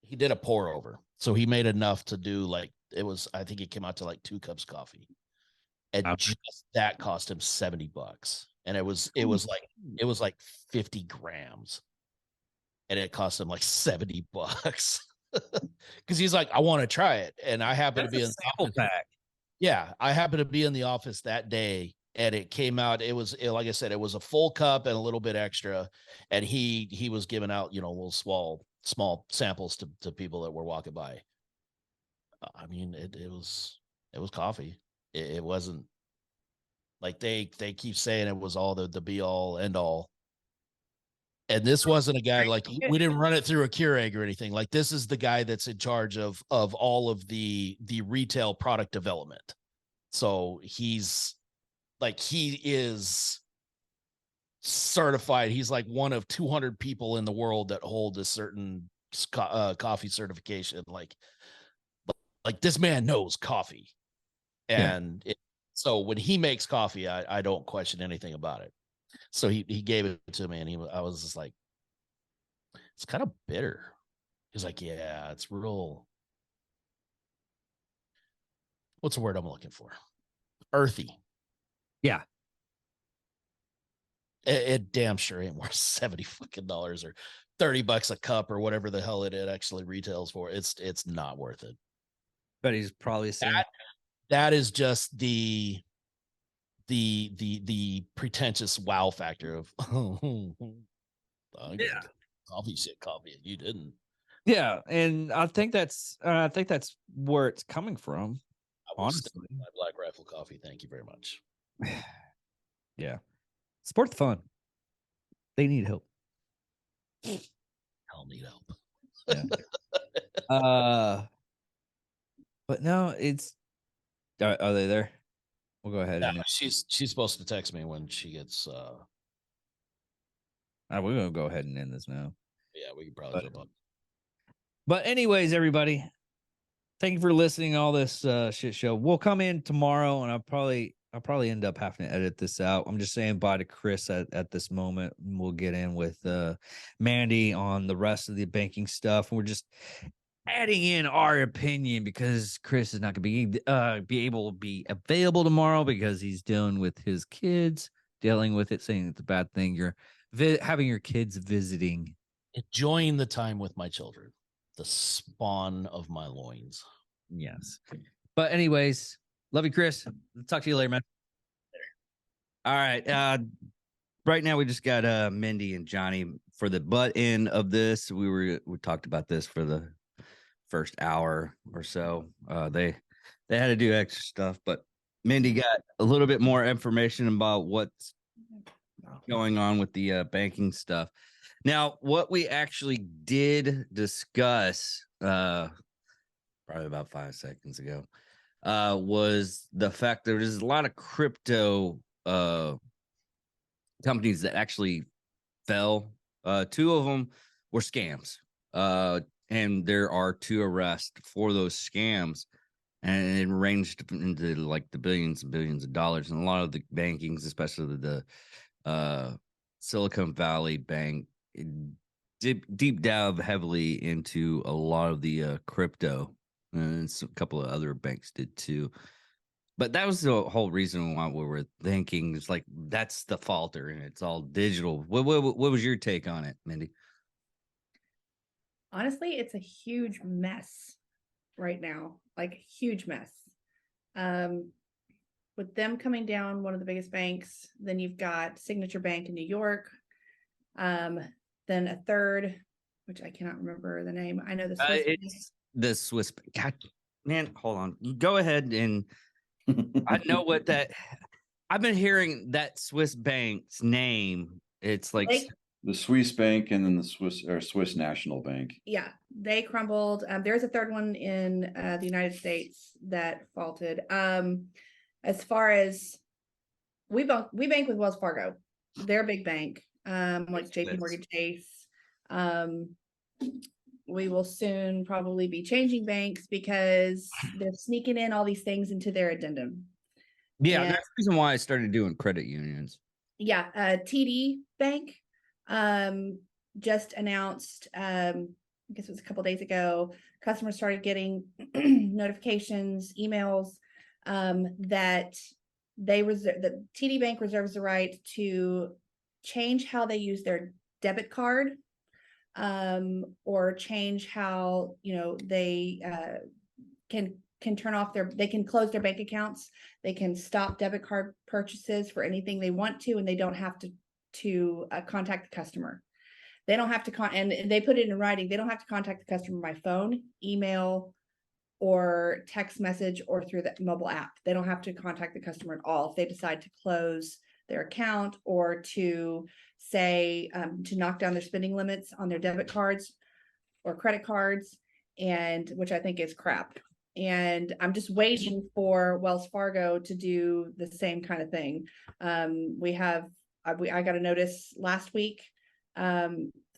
he did a pour over. So he made enough to do like I think it came out to like 2 cups coffee. And just that cost him $70. And it was like 50 grams. And it cost him like $70. Because he's like, I want to try it. And I happen to be in the sample pack. Yeah, I happened to be in the office that day, and it came out. Like I said, it was a full cup and a little bit extra, and he was giving out little small samples to people that were walking by. I mean, it was coffee. It wasn't like they keep saying it was all the be all end all. And this wasn't a guy like we didn't run it through a Keurig or anything. Like this is the guy that's in charge of all of the retail product development. So he is certified. He's like one of 200 people in the world that hold a certain coffee certification. Like this man knows coffee, and so when he makes coffee, I don't question anything about it. So he gave it to me, and I was just like, it's kind of bitter. He's like, yeah, it's real. What's the word I'm looking for? Earthy. Yeah. It damn sure ain't worth $70 or $30 a cup or whatever the hell it actually retails for. It's not worth it. But he's probably saying that is just the pretentious wow factor of coffee you didn't. Yeah, and I think that's where it's coming from. Honestly, my Black Rifle coffee. Thank you very much. Yeah, support the fun. They need help. I'll need help. Yeah. But no, it's. Are they there? We'll go ahead. Yeah, she's supposed to text me when she gets. We're gonna go ahead and end this now. Yeah, we can probably jump on. But anyways, everybody, thank you for listening to all this shit show. We'll come in tomorrow, and I'll probably end up having to edit this out. I'm just saying bye to Chris at this moment. And we'll get in with Mandy on the rest of the banking stuff. And we're just adding in our opinion because Chris is not going to be able to be available tomorrow because he's dealing with his kids, dealing with it, saying it's a bad thing. You're having your kids visiting. Enjoying the time with my children. The spawn of my loins. Yes. But anyways, love you, Chris. Talk to you later, man. All right. Right now we just got Mindy and Johnny for the butt end of this. We talked about this for the first hour or so. They had to do extra stuff, but Mindy got a little bit more information about what's going on with the banking stuff. Now, what we actually did discuss probably about 5 seconds ago was the fact that there's a lot of crypto companies that actually fell. 2 of them were scams, and there are 2 arrests for those scams, and it ranged into like the billions and billions of dollars. And a lot of the bankings, especially the Silicon Valley Bank, deep dive heavily into a lot of the crypto, and a couple of other banks did too. But that was the whole reason why we were thinking it's like that's the falter and it's all digital. What was your take on it, Mindy? Honestly, it's a huge mess right now, like a huge mess. With them coming down, one of the biggest banks, then you've got Signature Bank in New York, then a third, which I cannot remember the name. I know the Swiss Bank. It's the Swiss. God, man, hold on. You go ahead and I know what that. I've been hearing that Swiss bank's name. It's like They- The Swiss Bank and then the Swiss National Bank. yeah, they crumbled. There's a third one in the United States that faulted. As far as we bank with Wells Fargo, they're a big bank, like JP Morgan Chase. We will soon probably be changing banks because they're sneaking in all these things into their addendum. yeah, And- that's the reason why I started doing credit unions. Yeah, TD Bank just announced, I guess it was a couple days ago, customers started getting notifications, emails that the TD Bank reserves the right to change how they use their debit card, or change how they can turn off they can close their bank accounts. They can stop debit card purchases for anything they want to, and they don't have to contact the customer. They don't have to and they put it in writing. They don't have to contact the customer by phone, email, or text message, or through the mobile app. They don't have to contact the customer at all if they decide to close their account or to say to knock down their spending limits on their debit cards or credit cards, and which I think is crap. And I'm just waiting for Wells Fargo to do the same kind of thing. I got a notice last week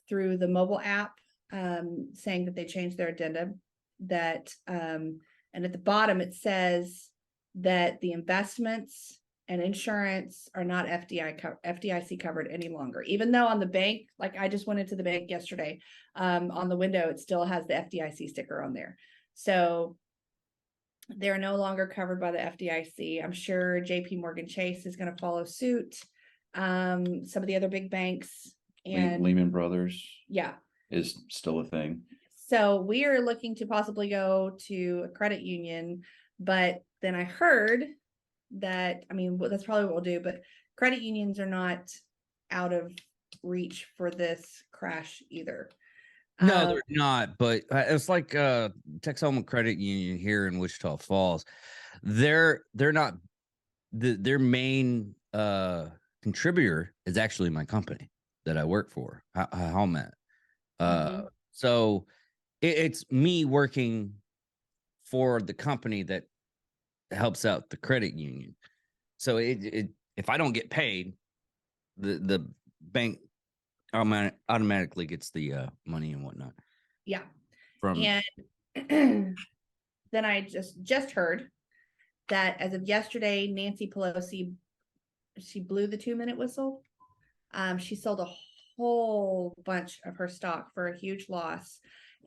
through the mobile app saying that they changed their addendum, that and at the bottom it says that the investments and insurance are not FDIC covered any longer, even though on the bank, like I just went into the bank yesterday, on the window it still has the FDIC sticker on there. So they're no longer covered by the FDIC. I'm sure JP Morgan Chase is going to follow suit. Some of the other big banks, and Lehman Brothers yeah. is still a thing. So we are looking to possibly go to a credit union, but then I heard that, I mean, that's probably what we'll do, but credit unions are not out of reach for this crash either. No, they're not. But it's like Texoma Credit Union here in Wichita Falls. They're not their main contributor is actually my company that I work for, Helmet. So it's me working for the company that helps out the credit union. So if I don't get paid, the bank automatically gets the money and whatnot. Yeah. From And then I just heard that as of yesterday, Nancy Pelosi, she blew the 2-minute whistle. She sold a whole bunch of her stock for a huge loss.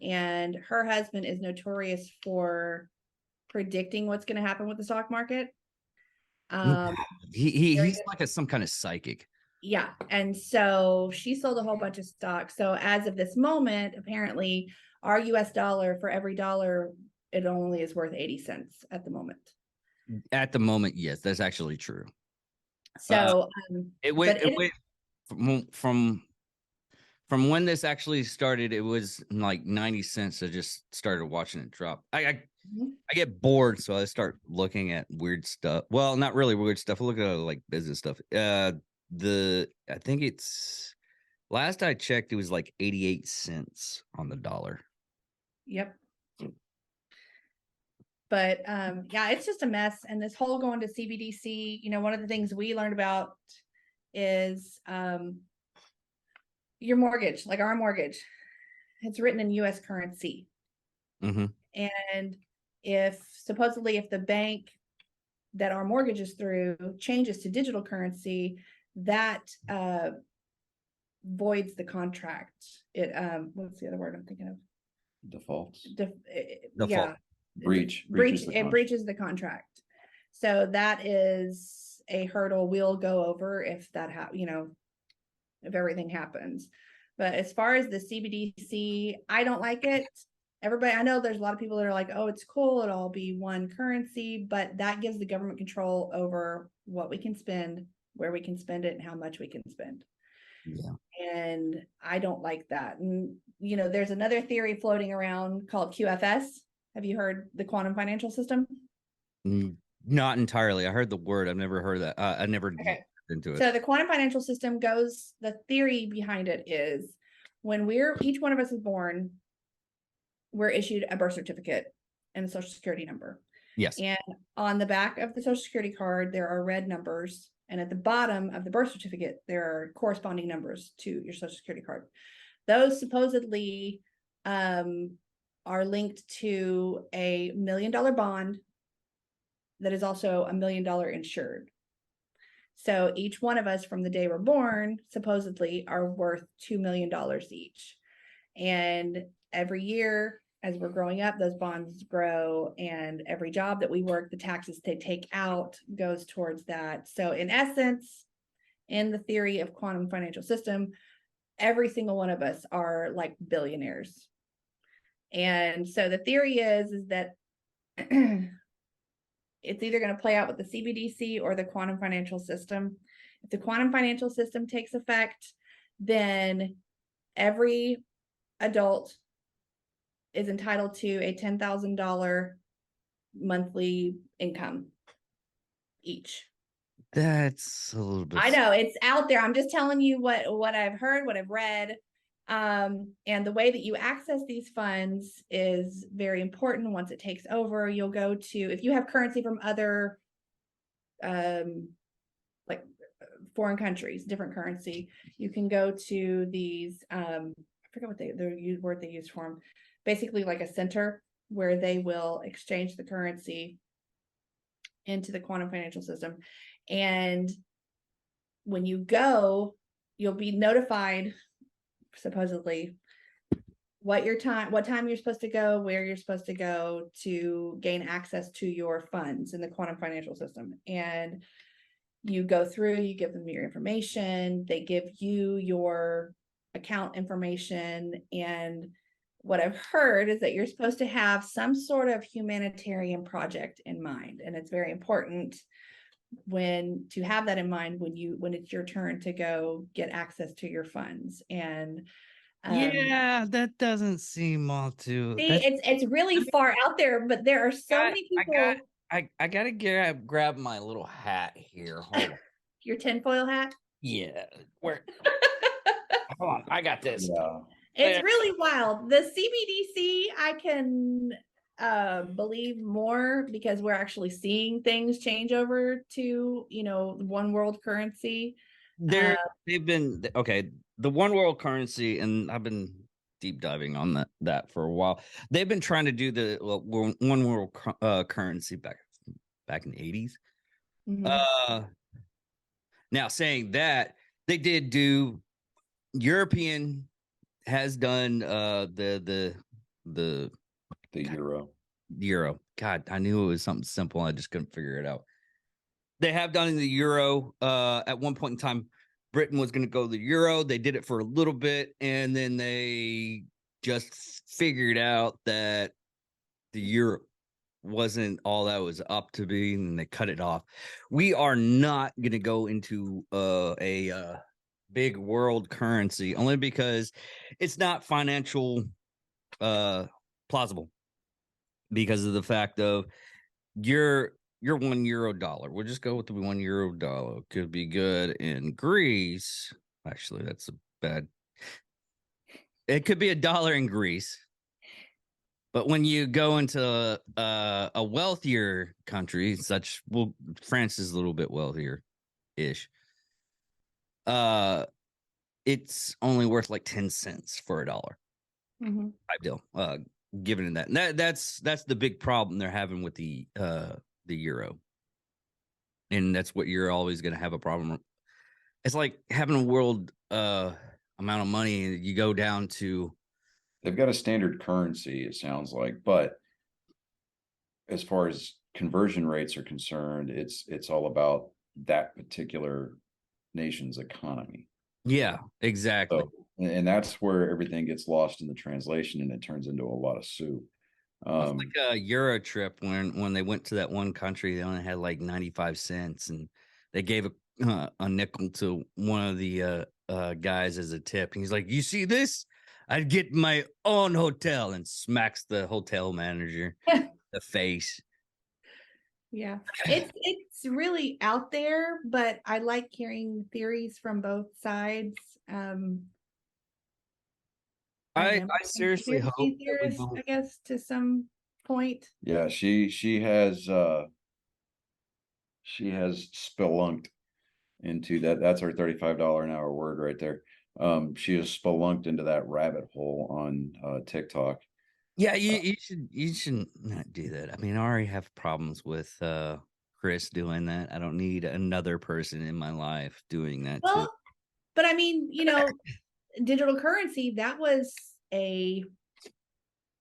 And her husband is notorious for predicting what's going to happen with the stock market. He's like some kind of psychic. Yeah. And so she sold a whole bunch of stock. So as of this moment, apparently our US dollar, for every dollar, it only is worth 80 cents at the moment. At the moment, yes, that's actually true. So it went from when this actually started, it was like 90 cents. I just started watching it drop. I get bored, so I start looking at weird stuff. Well, not really weird stuff. I look at like business stuff. I think it's last I checked, it was like 88 cents on the dollar. Yep. But yeah, it's just a mess. And this whole going to CBDC, one of the things we learned about is your mortgage, like our mortgage, it's written in US currency. And if the bank that our mortgage is through changes to digital currency, that voids the contract. It what's the other word I'm thinking of? Defaults. Yeah. Breaches the contract. So that is a hurdle we'll go over if that if everything happens. But as far as the CBDC, I don't like it. Everybody, I know there's a lot of people that are like, oh, it's cool, it'll all be one currency, but that gives the government control over what we can spend, where we can spend it, and how much we can spend. Yeah. And I don't like that. And, you know, there's another theory floating around called QFS. Have you heard the quantum financial system? Not entirely. I heard the word. I've never heard that. I never Okay. into it. So the quantum financial system goes, the theory behind it is when each one of us is born, we're issued a birth certificate and a social security number. Yes. And on the back of the social security card, there are red numbers. And at the bottom of the birth certificate, there are corresponding numbers to your social security card. Those supposedly are linked to a $1 million bond that is also $1 million insured. So each one of us from the day we're born supposedly are worth $2 million each. And every year as we're growing up, those bonds grow, and every job that we work, the taxes they take out goes towards that. So in essence, in the theory of quantum financial system, every single one of us are like billionaires. And so the theory is that it's either going to play out with the CBDC or the quantum financial system. If the quantum financial system takes effect, then every adult is entitled to a $10,000 monthly income each. That's a little bit. I know it's out there. I'm just telling you what I've heard, what I've read. And the way that you access these funds is very important. Once it takes over, you'll go to, if you have currency from other like foreign countries, different currency, you can go to these I forget what the word they use for them, basically like a center where they will exchange the currency into the quantum financial system. And when you go, you'll be notified supposedly what time you're supposed to go, where you're supposed to go to gain access to your funds in the quantum financial system. And you go through, you give them your information, they give you your account information. And what I've heard is that you're supposed to have some sort of humanitarian project in mind. And it's very important to have that in mind when it's your turn to go get access to your funds. And yeah, that doesn't seem all too. it's really far out there, but there are so many people. I gotta grab my little hat here. Hold on. Your tinfoil hat. Yeah, where? Hold on, I got this. Yeah. It's really wild. The CBDC, I can believe more because we're actually seeing things change over to, one world currency. They've been okay. The one world currency, and I've been deep diving on that for a while. They've been trying to do the one world currency back in the 80s. Mm-hmm. Now saying that, they did do, European has done the euro. God, I knew it was something simple. I just couldn't figure it out. They have done the euro. At one point in time, Britain was going to go the euro. They did it for a little bit, and then they just figured out that the euro wasn't all that was up to be, and they cut it off. We are not going to go into a big world currency, only because it's not financial plausible, because of the fact of your $1 we'll just go with the $1 could be good in Greece. Actually, that's a bad, it could be $1 in Greece, but when you go into a wealthier country, France is a little bit wealthier ish, it's only worth like 10 cents for $1. Mm-hmm. Type deal. Given in that. And that's the big problem they're having with the euro. And that's what you're always going to have a problem. It's like having a world amount of money, and you go down to, They've got a standard currency, it sounds like, but as far as conversion rates are concerned, it's all about that particular nation's economy. yeah, exactly. So and that's where everything gets lost in the translation, and it turns into a lot of soup. It's like a Euro trip when they went to that one country, they only had like 95 cents, and they gave a nickel to one of the guys as a tip. And he's like, "You see this? I'd get my own hotel," and smacks the hotel manager in the face. Yeah. It's really out there, but I like hearing theories from both sides. I am I a seriously hope conspiracy that we theorist, both. I guess, to some point. Yeah, she has spelunked into that. That's our $35 an hour word right there. She has spelunked into that rabbit hole on TikTok. Yeah, you should not do that. I mean, I already have problems with Chris doing that. I don't need another person in my life doing that too. Well, but I mean, digital currency, that was a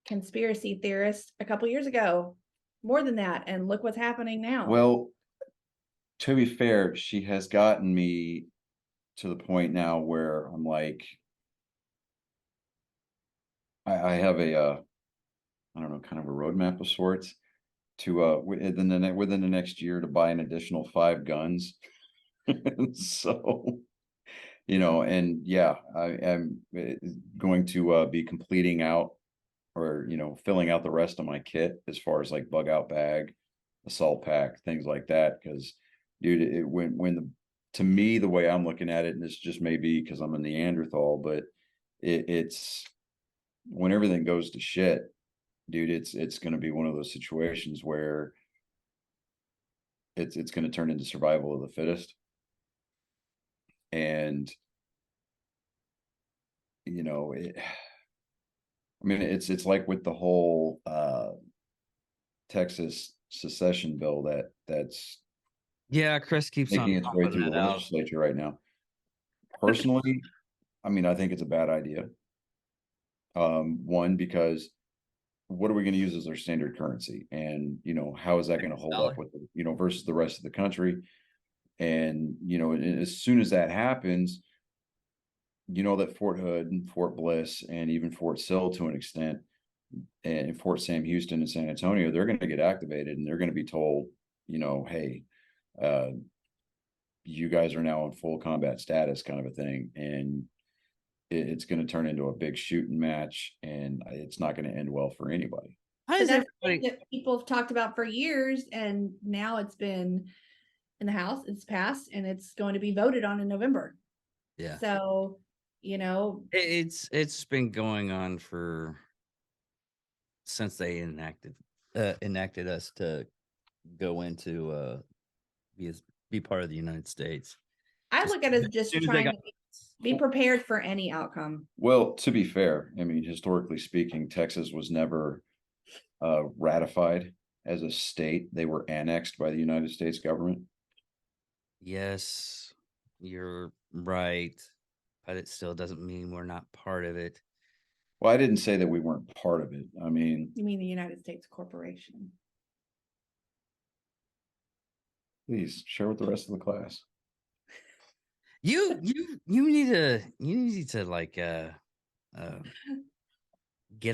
conspiracy theorist a couple years ago. More than that. And look what's happening now. Well, to be fair, she has gotten me to the point now where I'm like, I have a I don't know, kind of a roadmap of sorts to within the next year to buy an additional 5 guns. So, and yeah, I am going to be completing out or filling out the rest of my kit as far as like bug out bag, assault pack, things like that. Because, dude, to me, the way I'm looking at it, and this just may be because I'm a Neanderthal, but it's when everything goes to shit, dude, it's going to be one of those situations where it's going to turn into survival of the fittest. And it's like with the whole Texas secession bill that's Yeah, Chris keeps on making its way pumping through the it out. legislature right now. Personally, I think it's a bad idea. One, because what are we going to use as our standard currency, and how is that going to hold up with versus the rest of the country? And as soon as that happens, that Fort Hood and Fort Bliss and even Fort Sill to an extent, and Fort Sam Houston and San Antonio, they're going to get activated, and they're going to be told, hey, you guys are now in full combat status, kind of a thing. And it's going to turn into a big shooting match, and it's not going to end well for anybody. How But does that's the everybody? thing that people have talked about for years, and now it's been in the House, it's passed, and it's going to be voted on in November. Yeah, So, it's been going on since they enacted us to go into be part of the United States. I look at it as just soon as they trying to be prepared for any outcome. Well, to be fair, historically speaking, Texas was never ratified as a state. They were annexed by the United States government. Yes, you're right, but it still doesn't mean we're not part of it. Well, I didn't say that we weren't part of it. You mean the United States corporation? Please share with the rest of the class. You need to like get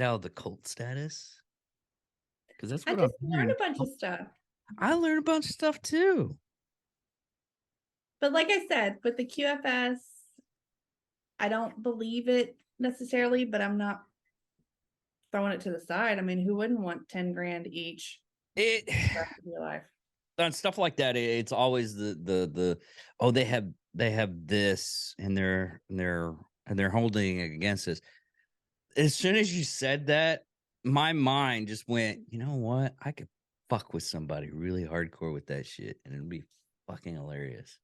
out of the cult status, because that's I what just I'm learned hearing. a bunch of stuff. I learned a bunch of stuff too. But like I said, with the QFS, I don't believe it necessarily, but I'm not throwing it to the side. I mean, who wouldn't want 10 grand each It for the rest of your life? on stuff like that, it's always the oh, they have this and they're holding it against us. As soon as you said that, my mind just went, you know what? I could fuck with somebody really hardcore with that shit, and it'd be fucking hilarious.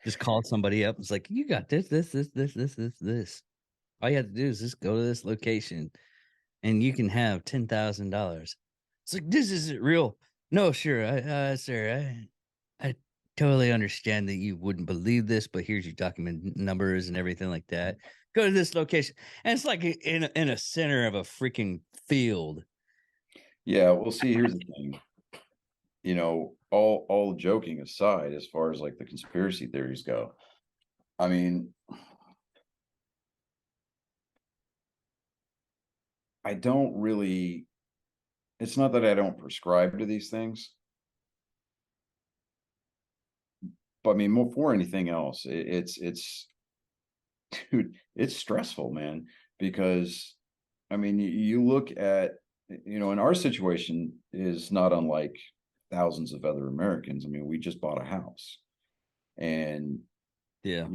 Just call somebody up. It's like, you got this. All you have to do is just go to this location and you can have $10,000. It's like, this isn't real. No, sure. Sir, I totally understand that you wouldn't believe this, but here's your document numbers and everything like that. Go to this location. And it's like in a center of a freaking field. Yeah, well, see, here's the thing. All joking aside, as far as like the conspiracy theories go, I don't really, it's not that I don't prescribe to these things, but I mean, more for anything else, it's, dude, it's stressful, man, because I mean, you look at, and our situation is not unlike thousands of other Americans. I mean, we just bought a house, and Yeah.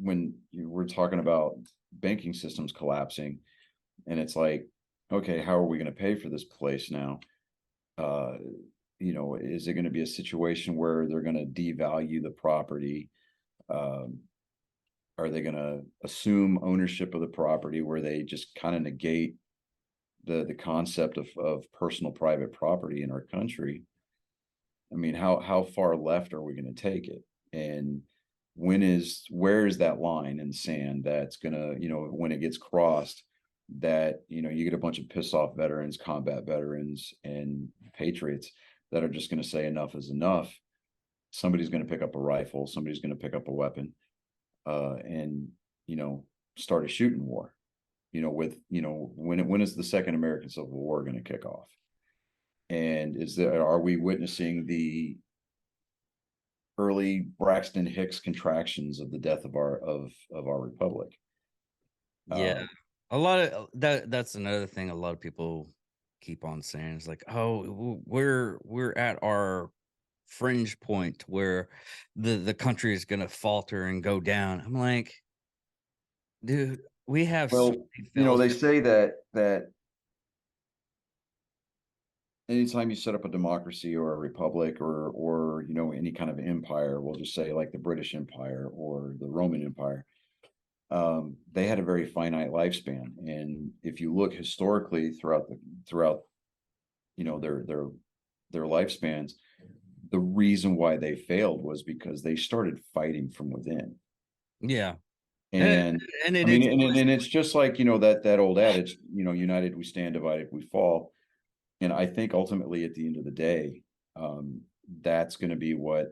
when we're talking about banking systems collapsing, and it's like, okay, how are we going to pay for this place now? Is it going to be a situation where they're going to devalue the property? Are they going to assume ownership of the property where they just kind of negate the concept of personal private property in our country? I mean, how far left are we going to take it? And where is that line in the sand that's gonna, when it gets crossed, that, you get a bunch of piss off veterans, combat veterans, and patriots that are just going to say enough is enough. Somebody's going to pick up a rifle, somebody's going to pick up a weapon, and start a shooting war. When is the Second American Civil War going to kick off? And are we witnessing the early Braxton Hicks contractions of the death of our republic? Yeah. A lot of that's another thing a lot of people keep on saying is like, oh, we're at our fringe point where the country is going to falter and go down. I'm like, dude, we have so Well, many they failures. say that anytime you set up a democracy or a republic or any kind of empire, we'll just say like the British Empire or the Roman Empire, they had a very finite lifespan. And if you look historically throughout their lifespans, the reason why they failed was because they started fighting from within. Yeah. And And I it mean, is and it's just like, that old adage, united we stand, divided we fall. And I think ultimately at the end of the day, that's going to be what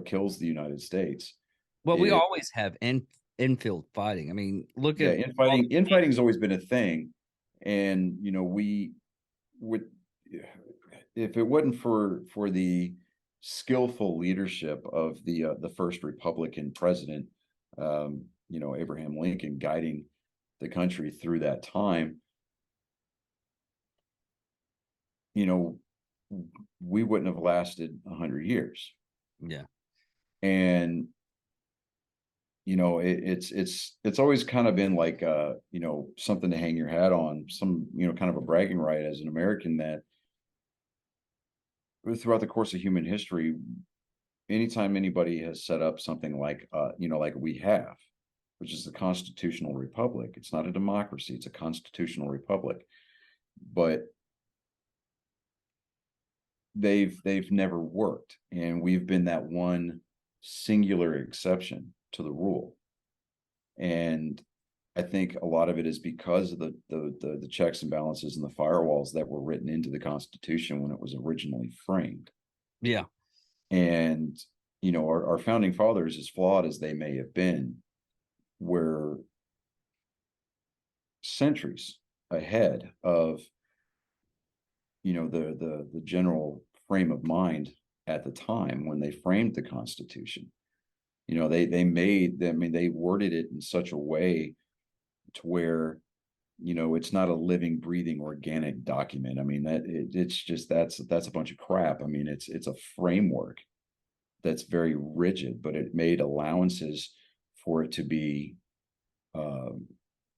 kills the United States. well, we It, always have infield fighting. I mean, look yeah, at infighting's always been a thing. And, we would, if it wasn't for the skillful leadership of the first Republican president, Abraham Lincoln, guiding the country through that time, we wouldn't have lasted 100 years. yeah. And it's always kind of been like something to hang your hat on, some kind of a bragging right as an American, that throughout the course of human history, anytime anybody has set up something like like we have, which is the constitutional republic, it's not a democracy, it's a constitutional republic, but they've never worked, and we've been that one singular exception to the rule. And I think a lot of it is because of the checks and balances and the firewalls that were written into the Constitution when it was originally framed. Yeah. And our founding fathers, as flawed as they may have been, were centuries ahead of the general frame of mind at the time when they framed the Constitution. They worded it in such a way to where it's not a living, breathing, organic document. I mean, it's just that's a bunch of crap. I mean, it's a framework that's very rigid, but it made allowances for it to be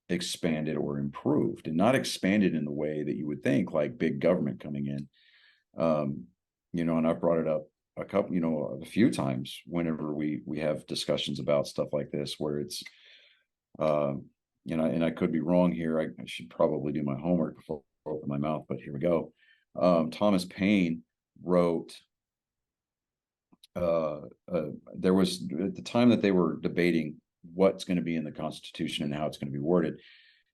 expanded or improved, and not expanded in the way that you would think, like big government coming in. And I've brought it up a few times whenever we have discussions about stuff like this, where it's and I could be wrong here. I should probably do my homework before I open my mouth, but here we go. Thomas Paine wrote, there was, at the time that they were debating what's going to be in the Constitution and how it's going to be worded,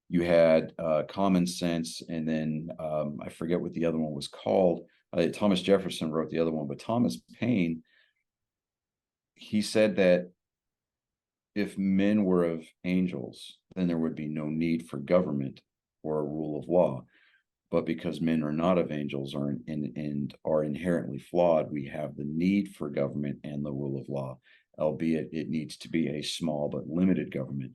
you had common sense, and then I forget what the other one was called. Thomas Jefferson wrote the other one, but Thomas Paine, he said that if men were of angels, then there would be no need for government or a rule of law. But because men are not of angels and are inherently flawed, we have the need for government and the rule of law, albeit it needs to be a small but limited government.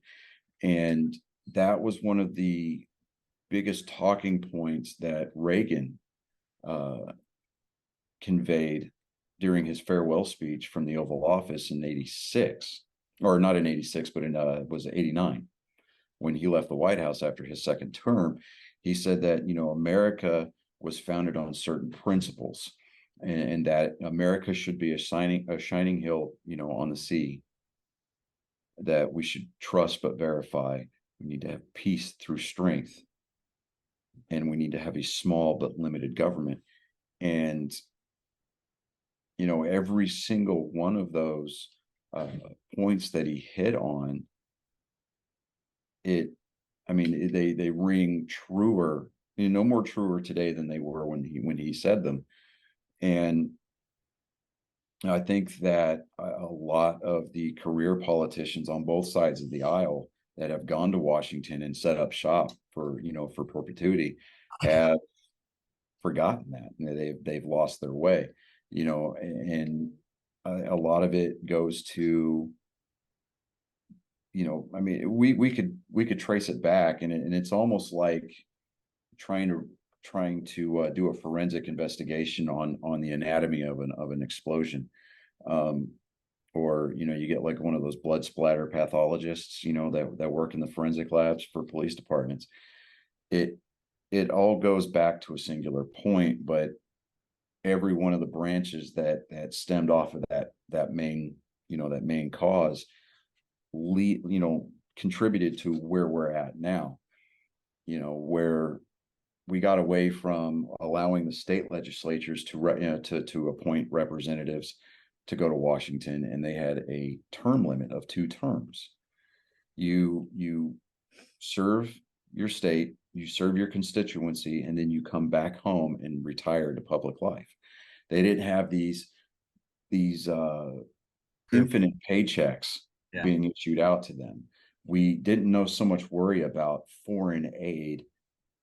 And that was one of the biggest talking points that Reagan conveyed during his farewell speech from the Oval Office in 86, or not in 86, but in was 89, when he left the White House after his second term. He said that, you know, America was founded on certain principles, and that America should be a shining hill, you know, on the sea, that we should trust but verify. We need to have peace through strength, and we need to have a small but limited government. And, you know, every single one of those points that he hit on, they ring truer, you know, no more truer today than they were when he said them. And I think that a lot of the career politicians on both sides of the aisle that have gone to Washington and set up shop for, you know, for perpetuity have forgotten that. You know, they've lost their way, you know, and a lot of it goes to, you know, I mean, we could trace it back, and it's almost like trying to do a forensic investigation on the anatomy of an explosion. Or, you know, you get like one of those blood splatter pathologists, you know, that work in the forensic labs for police departments. It all goes back to a singular point, but every one of the branches that stemmed off of that main, you know, that main cause contributed to where we're at now, you know, where we got away from allowing the state legislatures to appoint representatives to go to Washington, and they had a term limit of 2 terms. You serve your state, you serve your constituency, and then you come back home and retire to public life. They didn't have these infinite paychecks being issued out to them. We didn't know so much worry about foreign aid.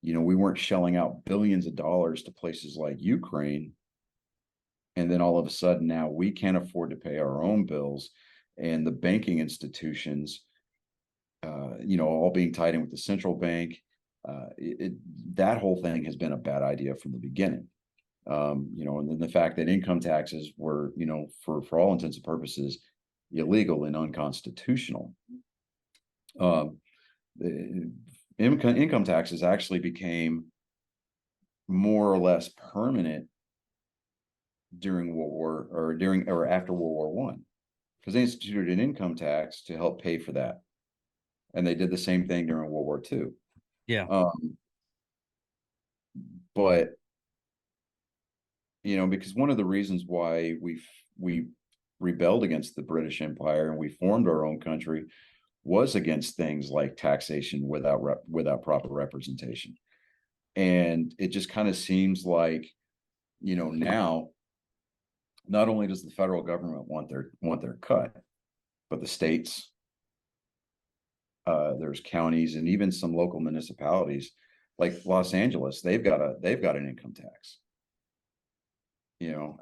You know, we weren't shelling out billions of dollars to places like Ukraine. And then all of a sudden now we can't afford to pay our own bills, and the banking institutions, you know, all being tied in with the central bank. That whole thing has been a bad idea from the beginning. You know, and then the fact that income taxes were, you know, for all intents and purposes, illegal and unconstitutional. The income taxes actually became more or less permanent during World War or after World War I, because they instituted an income tax to help pay for that, and they did the same thing during World War II. Yeah. But you know, because one of the reasons why we rebelled against the British Empire and we formed our own country was against things like taxation without proper representation. And it just kind of seems like, you know, now not only does the federal government want their cut, but the states, there's counties, and even some local municipalities like Los Angeles, they've got an income tax. You know,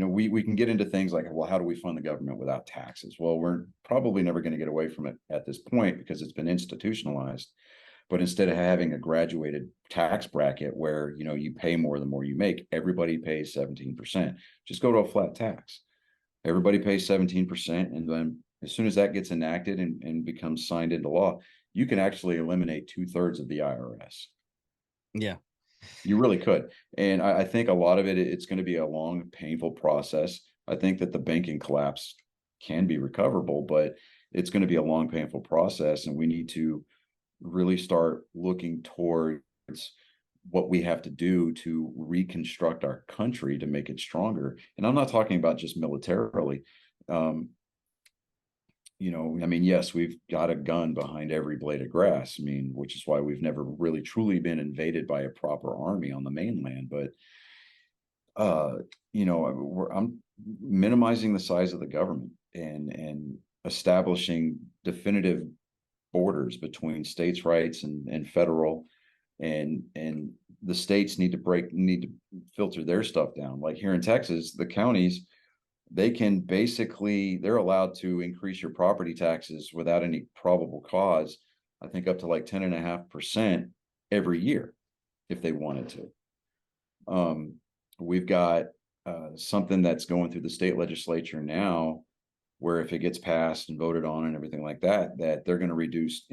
we can get into things like, well, how do we fund the government without taxes? Well, we're probably never going to get away from it at this point because it's been institutionalized. But instead of having a graduated tax bracket where, you know, you pay more the more you make, everybody pays 17%. Just go to a flat tax. Everybody pays 17%. And then as soon as that gets enacted and becomes signed into law, you can actually eliminate 2/3 of the IRS. Yeah. You really could. And I think a lot of it's going to be a long, painful process. I think that the banking collapse can be recoverable, but it's going to be a long, painful process. And we need to really start looking towards what we have to do to reconstruct our country to make it stronger. And I'm not talking about just militarily. You know, I mean, yes, we've got a gun behind every blade of grass. I mean, which is why we've never really truly been invaded by a proper army on the mainland. But, you know, I'm minimizing the size of the government and establishing definitive borders between states' rights and federal, and the states need to filter their stuff down. Like here in Texas, the counties, they can basically, they're allowed to increase your property taxes without any probable cause, I think up to like 10.5% every year if they wanted to. We've got something that's going through the state legislature now, where if it gets passed and voted on and everything like that, that they're going to reduce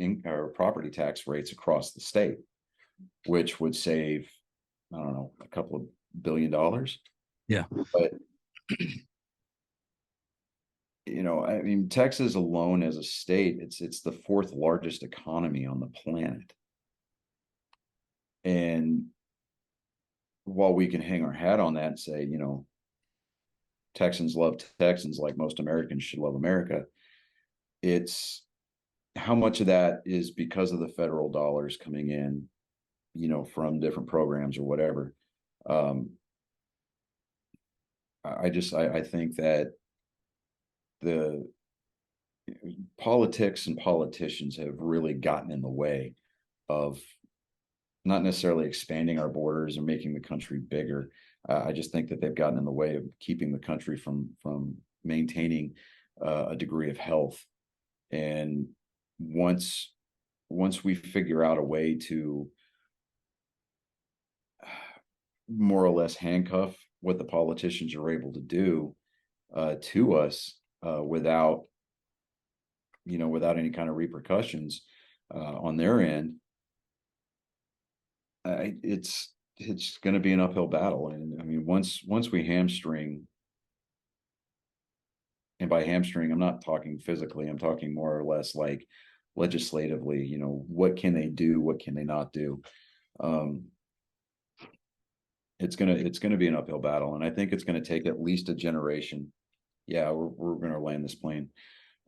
property tax rates across the state, which would save, I don't know, a couple of $1 billion. Yeah. But you know, I mean, Texas alone as a state, it's the 4th largest economy on the planet. And while we can hang our hat on that and say, you know, Texans love Texans like most Americans should love America, it's how much of that is because of the federal dollars coming in, you know, from different programs or whatever. I think that the politics and politicians have really gotten in the way of not necessarily expanding our borders or making the country bigger. I just think that they've gotten in the way of keeping the country from maintaining a degree of health. And once we figure out a way to more or less handcuff what the politicians are able to do to us without any kind of repercussions on their end, it's going to be an uphill battle. And I mean, once we hamstring, and by hamstring, I'm not talking physically, I'm talking more or less like legislatively, you know, what can they do? What can they not do? It's gonna be an uphill battle. And I think it's going to take at least a generation. Yeah, we're going to land this plane.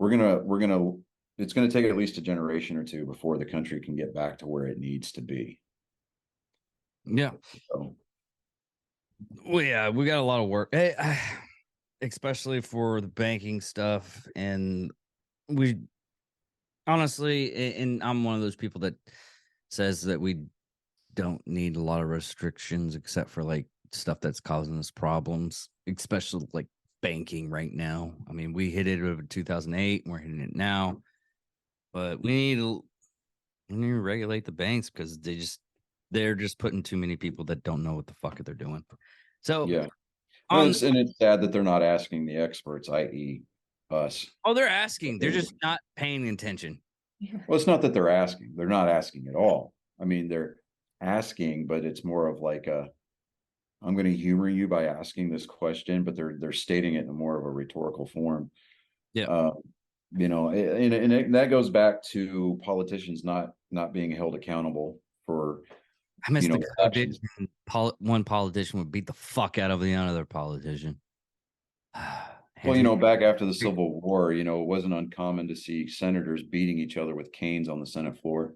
It's going to take at least a generation or two before the country can get back to where it needs to be. Yeah. So, Well, yeah, we got a lot of work, especially for the banking stuff. And we honestly, and I'm one of those people that says that we don't need a lot of restrictions except for like stuff that's causing us problems, especially like banking right now. I mean, we hit it over 2008 and we're hitting it now, but we need to regulate the banks because they're just putting too many people that don't know what the fuck they're doing. So yeah. And it's sad that they're not asking the experts, i.e. us. Oh, they're asking. They're just not paying attention. Well, it's not that they're asking. They're not asking at all. I mean, they're asking, but it's more of like I'm going to humor you by asking this question, but they're stating it in more of a rhetorical form. Yeah. You know, and that goes back to politicians not being held accountable for. I miss the good actions. days when one politician would beat the fuck out of the other politician. Well, you know, back after the Civil War, you know, it wasn't uncommon to see senators beating each other with canes on the Senate floor.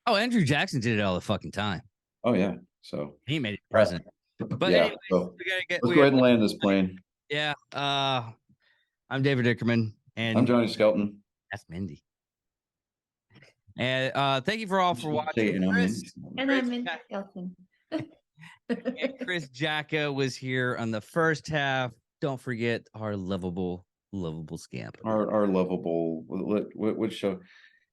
Oh, Andrew Jackson did it all the fucking time. Oh yeah, so He made it president. But yeah, anyways, so let's go ahead and land this plane. Yeah. I'm David Dickerman, and I'm Johnny Skelton. that's Mindy. And thank you for all for watching. And I'm Chris, And I'm Mindy Skelton. and Chris Jacka was here on the first half. Don't forget our lovable scamp. Our lovable, what show?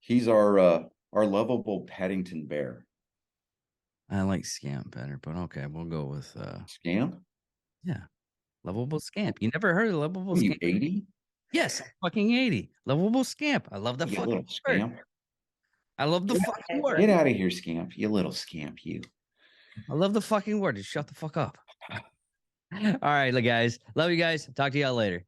He's our lovable Paddington Bear. I like scamp better, but okay, we'll go with Scamp? yeah. Lovable scamp. You never heard of lovable You scamp? 80? Yes, I'm fucking 80. Lovable scamp. I love the You fucking little word. scamp. I love the fucking word. Get out of here, scamp. You little scamp, you. I love the fucking word. Just shut the fuck up. All right, guys. Love you guys. Talk to y'all later.